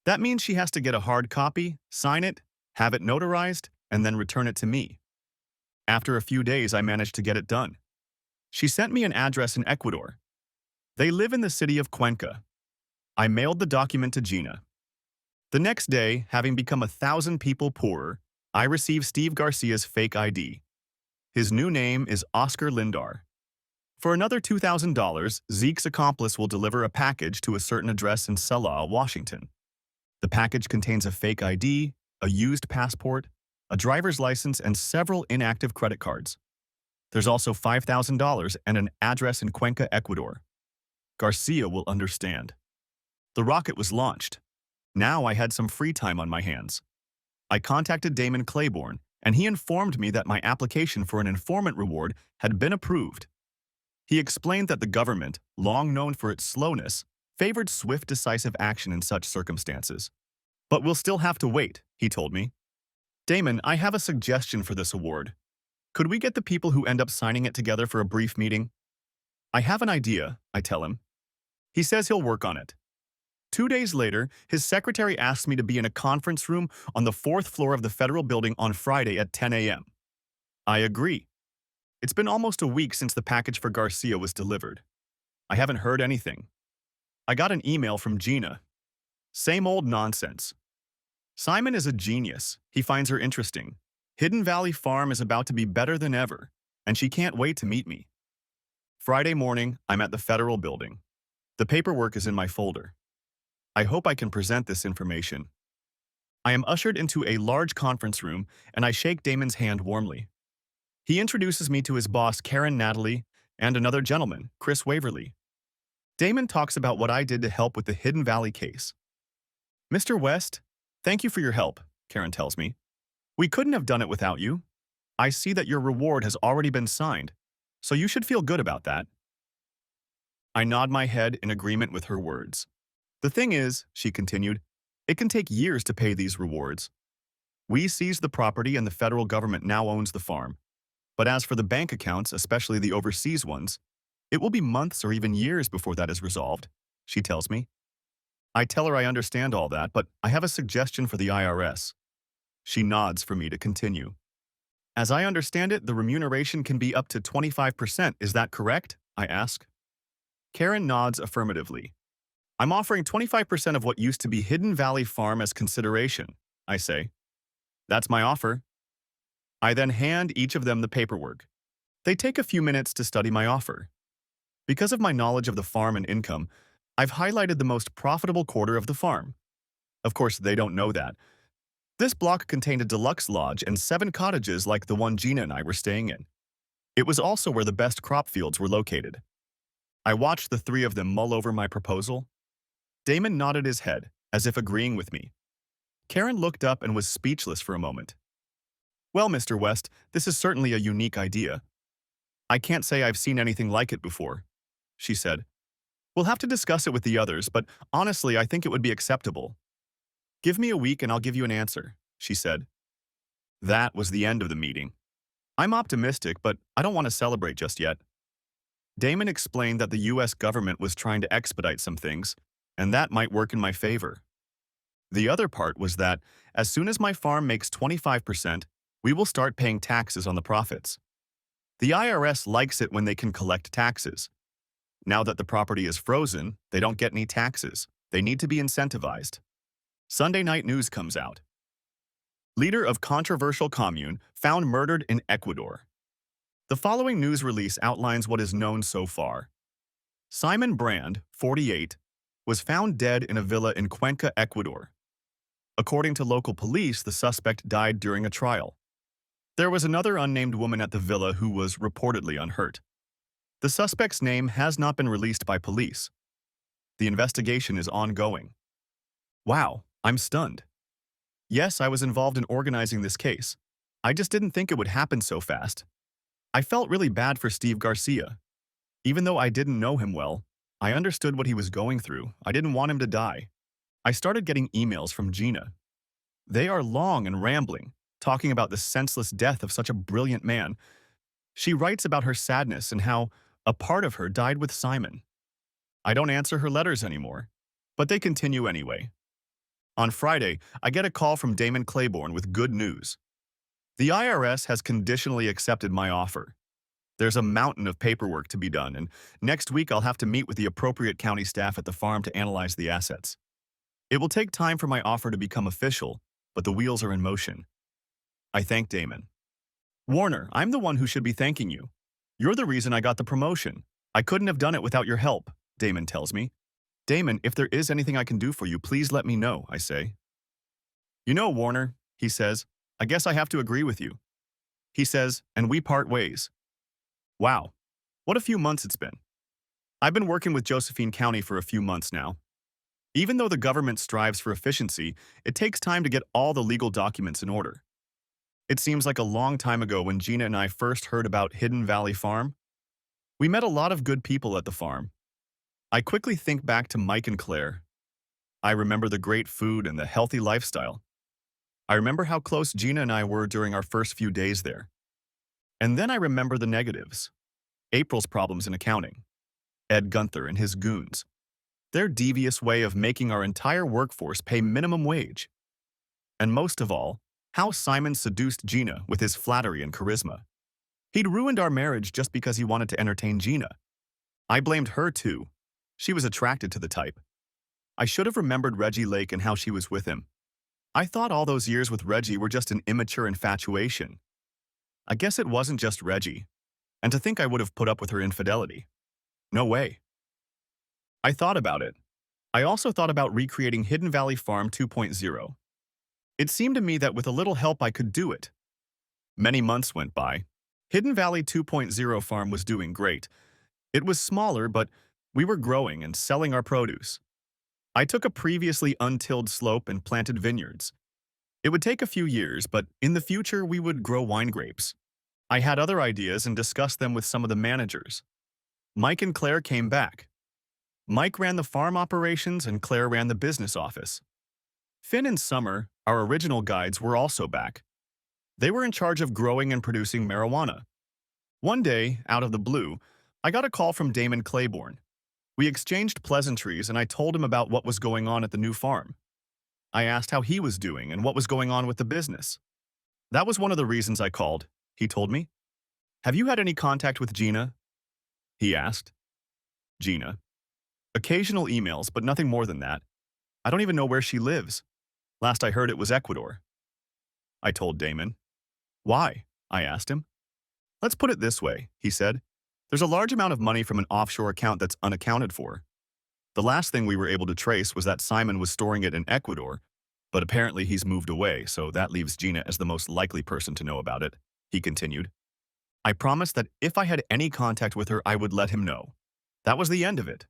That means she has to get a hard copy, sign it, have it notarized, and then return it to me. After a few days, I managed to get it done. She sent me an address in Ecuador. They live in the city of Cuenca. I mailed the document to Gina. The next day, having become 1,000 people poorer, I receive Steve Garcia's fake ID. His new name is Oscar Lindar. For another $2,000, Zeke's accomplice will deliver a package to a certain address in Selah, Washington. The package contains a fake ID, a used passport, a driver's license, and several inactive credit cards. There's also $5,000 and an address in Cuenca, Ecuador. Garcia will understand. The rocket was launched. Now I had some free time on my hands. I contacted Damon Claiborne, and he informed me that my application for an informant reward had been approved. He explained that the government, long known for its slowness, favored swift, decisive action in such circumstances. But we'll still have to wait, he told me. Damon, I have a suggestion for this award. Could we get the people who end up signing it together for a brief meeting? I have an idea, I tell him. He says he'll work on it. 2 days later, his secretary asked me to be in a conference room on the 4th floor of the federal building on Friday at 10 a.m. I agree. It's been almost a week since the package for Garcia was delivered. I haven't heard anything. I got an email from Gina. Same old nonsense. Simon is a genius. He finds her interesting. Hidden Valley Farm is about to be better than ever, and she can't wait to meet me. Friday morning, I'm at the federal building. The paperwork is in my folder. I hope I can present this information. I am ushered into a large conference room, and I shake Damon's hand warmly. He introduces me to his boss, Karen Natalie, and another gentleman, Chris Waverly. Damon talks about what I did to help with the Hidden Valley case. Mr. West, thank you for your help, Karen tells me. We couldn't have done it without you. I see that your reward has already been signed, so you should feel good about that. I nod my head in agreement with her words. The thing is, she continued, it can take years to pay these rewards. We seized the property and the federal government now owns the farm. But as for the bank accounts, especially the overseas ones, it will be months or even years before that is resolved, she tells me. I tell her I understand all that, but I have a suggestion for the IRS. She nods for me to continue. As I understand it, the remuneration can be up to 25%, is that correct? I ask. Karen nods affirmatively. I'm offering 25% of what used to be Hidden Valley Farm as consideration, I say. That's my offer. I then hand each of them the paperwork. They take a few minutes to study my offer. Because of my knowledge of the farm and income, I've highlighted the most profitable quarter of the farm. Of course, they don't know that. This block contained a deluxe lodge and 7 cottages like the one Gina and I were staying in. It was also where the best crop fields were located. I watched the 3 of them mull over my proposal. Damon nodded his head, as if agreeing with me. Karen looked up and was speechless for a moment. Well, Mr. West, this is certainly a unique idea. I can't say I've seen anything like it before, she said. We'll have to discuss it with the others, but honestly, I think it would be acceptable. Give me a week and I'll give you an answer, she said. That was the end of the meeting. I'm optimistic, but I don't want to celebrate just yet. Damon explained that the U.S. government was trying to expedite some things, and that might work in my favor. The other part was that, as soon as my farm makes 25%, we will start paying taxes on the profits. The IRS likes it when they can collect taxes. Now that the property is frozen, they don't get any taxes. They need to be incentivized. Sunday night news comes out. Leader of controversial commune found murdered in Ecuador. The following news release outlines what is known so far. Simon Brand, 48, was found dead in a villa in Cuenca, Ecuador. According to local police, the suspect died during a trial. There was another unnamed woman at the villa who was reportedly unhurt. The suspect's name has not been released by police. The investigation is ongoing. Wow, I'm stunned. Yes, I was involved in organizing this case. I just didn't think it would happen so fast. I felt really bad for Steve Garcia. Even though I didn't know him well, I understood what he was going through. I didn't want him to die. I started getting emails from Gina. They are long and rambling, talking about the senseless death of such a brilliant man. She writes about her sadness and how a part of her died with Simon. I don't answer her letters anymore, but they continue anyway. On Friday, I get a call from Damon Claiborne with good news. The IRS has conditionally accepted my offer. There's a mountain of paperwork to be done, and next week I'll have to meet with the appropriate county staff at the farm to analyze the assets. It will take time for my offer to become official, but the wheels are in motion. I thank Damon. Warner, I'm the one who should be thanking you. You're the reason I got the promotion. I couldn't have done it without your help, Damon tells me. Damon, if there is anything I can do for you, please let me know, I say. You know, Warner, he says, I guess I have to agree with you. He says, and we part ways. Wow, what a few months it's been. I've been working with Josephine County for a few months now. Even though the government strives for efficiency, it takes time to get all the legal documents in order. It seems like a long time ago when Gina and I first heard about Hidden Valley Farm. We met a lot of good people at the farm. I quickly think back to Mike and Claire. I remember the great food and the healthy lifestyle. I remember how close Gina and I were during our first few days there. And then I remember the negatives. April's problems in accounting. Ed Gunther and his goons. Their devious way of making our entire workforce pay minimum wage. And most of all, how Simon seduced Gina with his flattery and charisma. He'd ruined our marriage just because he wanted to entertain Gina. I blamed her too. She was attracted to the type. I should have remembered Reggie Lake and how she was with him. I thought all those years with Reggie were just an immature infatuation. I guess it wasn't just Reggie. And to think I would have put up with her infidelity. No way. I thought about it. I also thought about recreating Hidden Valley Farm 2.0. It seemed to me that with a little help I could do it. Many months went by. Hidden Valley 2.0 farm was doing great. It was smaller, but we were growing and selling our produce. I took a previously untilled slope and planted vineyards. It would take a few years, but in the future we would grow wine grapes. I had other ideas and discussed them with some of the managers. Mike and Claire came back. Mike ran the farm operations and Claire ran the business office. Finn and Summer, our original guides, were also back. They were in charge of growing and producing marijuana. One day, out of the blue, I got a call from Damon Claiborne. We exchanged pleasantries and I told him about what was going on at the new farm. I asked how he was doing and what was going on with the business. That was one of the reasons I called, he told me. Have you had any contact with Gina? He asked. Gina. Occasional emails, but nothing more than that. I don't even know where she lives. Last I heard it was Ecuador. I told Damon. Why? I asked him. Let's put it this way, he said. There's a large amount of money from an offshore account that's unaccounted for. The last thing we were able to trace was that Simon was storing it in Ecuador, but apparently he's moved away, so that leaves Gina as the most likely person to know about it, he continued. I promised that if I had any contact with her, I would let him know. That was the end of it.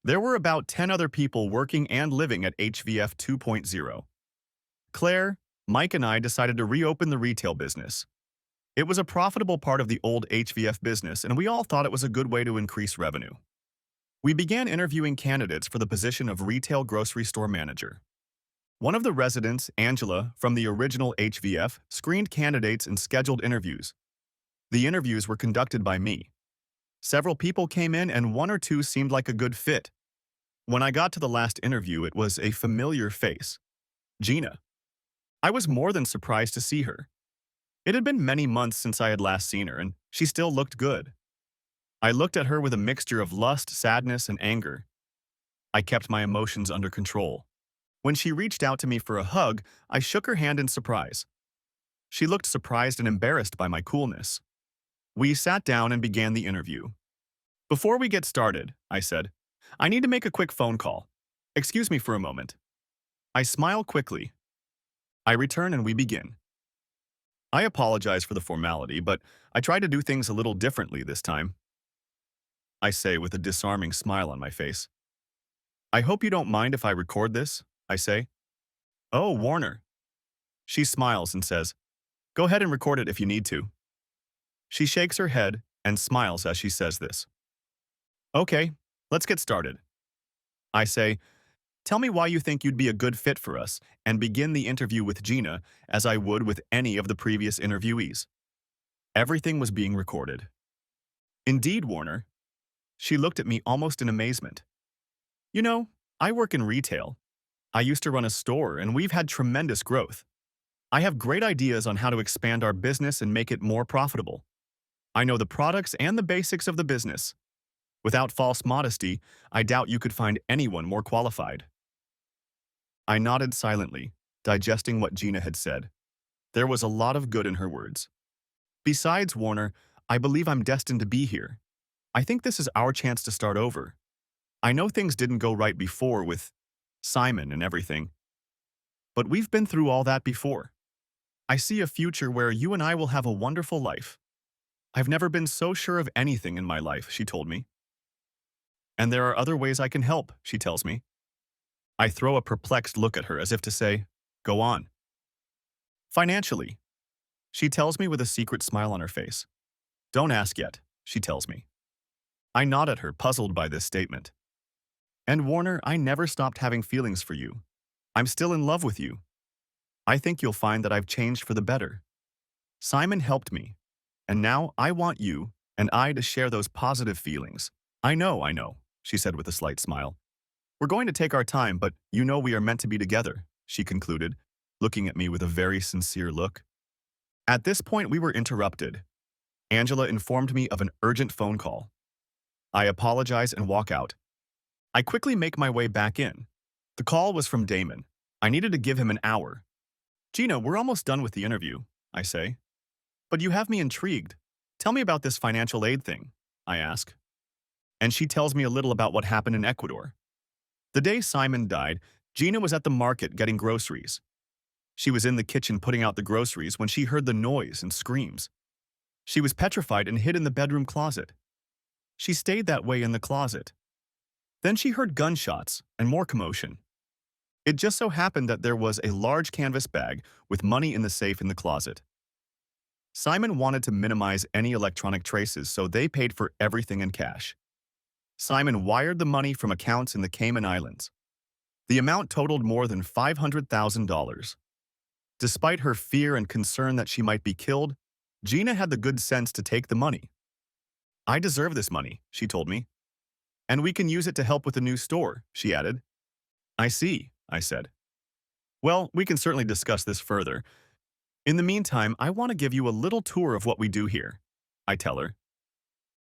There were about 10 other people working and living at HVF 2.0. Claire, Mike, and I decided to reopen the retail business. It was a profitable part of the old HVF business, and we all thought it was a good way to increase revenue. We began interviewing candidates for the position of retail grocery store manager. One of the residents, Angela, from the original HVF, screened candidates and scheduled interviews. The interviews were conducted by me. Several people came in and one or two seemed like a good fit. When I got to the last interview, it was a familiar face. Gina. I was more than surprised to see her. It had been many months since I had last seen her, and she still looked good. I looked at her with a mixture of lust, sadness, and anger. I kept my emotions under control. When she reached out to me for a hug, I shook her hand in surprise. She looked surprised and embarrassed by my coolness. We sat down and began the interview. Before we get started, I said, I need to make a quick phone call. Excuse me for a moment. I smile quickly. I return and we begin. I apologize for the formality, but I tried to do things a little differently this time. I say with a disarming smile on my face. I hope you don't mind if I record this, I say. Oh, Warner. She smiles and says, go ahead and record it if you need to. She shakes her head and smiles as she says this. Okay, let's get started. I say, tell me why you think you'd be a good fit for us, and begin the interview with Gina as I would with any of the previous interviewees. Everything was being recorded. Indeed, Warner. She looked at me almost in amazement. You know, I work in retail. I used to run a store, and we've had tremendous growth. I have great ideas on how to expand our business and make it more profitable. I know the products and the basics of the business. Without false modesty, I doubt you could find anyone more qualified. I nodded silently, digesting what Gina had said. There was a lot of good in her words. Besides, Warner, I believe I'm destined to be here. I think this is our chance to start over. I know things didn't go right before with Simon and everything, but we've been through all that before. I see a future where you and I will have a wonderful life. I've never been so sure of anything in my life, she told me. And there are other ways I can help, she tells me. I throw a perplexed look at her as if to say, go on. Financially, she tells me with a secret smile on her face. Don't ask yet, she tells me. I nod at her, puzzled by this statement. And Warner, I never stopped having feelings for you. I'm still in love with you. I think you'll find that I've changed for the better. Simon helped me, and now I want you and I to share those positive feelings. I know, she said with a slight smile. We're going to take our time, but you know we are meant to be together, she concluded, looking at me with a very sincere look. At this point, we were interrupted. Angela informed me of an urgent phone call. I apologize and walk out. I quickly make my way back in. The call was from Damon. I needed to give him an hour. Gina, we're almost done with the interview, I say. But you have me intrigued. Tell me about this financial aid thing, I ask. And she tells me a little about what happened in Ecuador. The day Simon died, Gina was at the market getting groceries. She was in the kitchen putting out the groceries when she heard the noise and screams. She was petrified and hid in the bedroom closet. She stayed that way in the closet. Then she heard gunshots and more commotion. It just so happened that there was a large canvas bag with money in the safe in the closet. Simon wanted to minimize any electronic traces, so they paid for everything in cash. Simon wired the money from accounts in the Cayman Islands. The amount totaled more than $500,000. Despite her fear and concern that she might be killed, Gina had the good sense to take the money. I deserve this money, she told me. And we can use it to help with the new store, she added. I see, I said. Well, we can certainly discuss this further. In the meantime, I want to give you a little tour of what we do here, I tell her.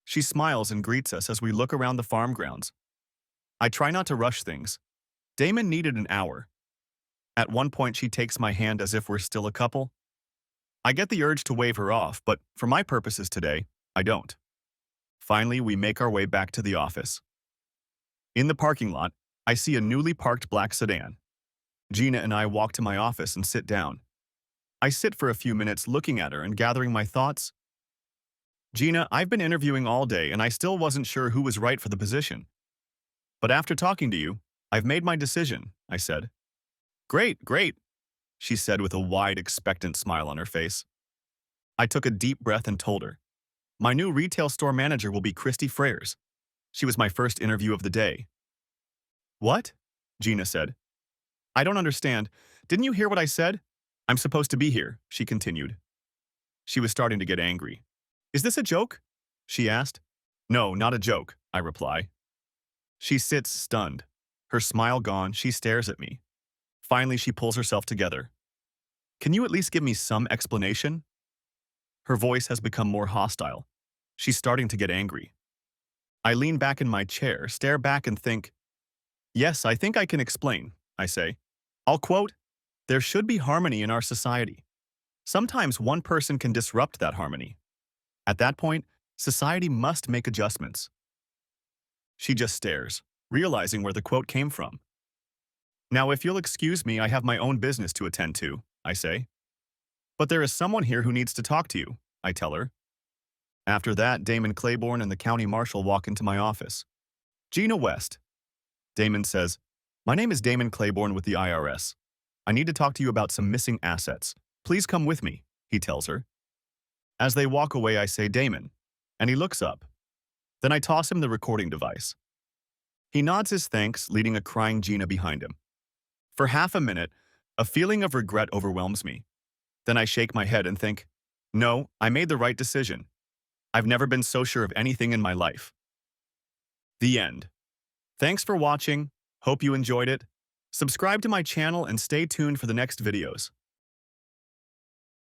She smiles and greets us as we look around the farm grounds. I try not to rush things. Damon needed an hour. At one point, she takes my hand as if we're still a couple. I get the urge to wave her off, but for my purposes today, I don't. Finally, we make our way back to the office. In the parking lot, I see a newly parked black sedan. Gina and I walk to my office and sit down. I sit for a few minutes looking at her and gathering my thoughts. Gina, I've been interviewing all day and I still wasn't sure who was right for the position. But after talking to you, I've made my decision, I said. Great, great, she said with a wide, expectant smile on her face. I took a deep breath and told her. My new retail store manager will be Christy Freyers. She was my first interview of the day. What? Gina said. I don't understand. Didn't you hear what I said? I'm supposed to be here, she continued. She was starting to get angry. Is this a joke? She asked. No, not a joke, I reply. She sits stunned. Her smile gone, she stares at me. Finally, she pulls herself together. Can you at least give me some explanation? Her voice has become more hostile. She's starting to get angry. I lean back in my chair, stare back and think. Yes, I think I can explain, I say. I'll quote, there should be harmony in our society. Sometimes one person can disrupt that harmony. At that point, society must make adjustments. She just stares, realizing where the quote came from. Now, if you'll excuse me, I have my own business to attend to, I say. But there is someone here who needs to talk to you, I tell her. After that, Damon Claiborne and the county marshal walk into my office. Gina West. Damon says, "My name is Damon Claiborne with the IRS. I need to talk to you about some missing assets. Please come with me," he tells her. As they walk away, I say, "Damon," and he looks up. Then I toss him the recording device. He nods his thanks, leading a crying Gina behind him. For half a minute, a feeling of regret overwhelms me. Then I shake my head and think, no, I made the right decision. I've never been so sure of anything in my life. The end. Thanks for watching. Hope you enjoyed it. Subscribe to my channel and stay tuned for the next videos.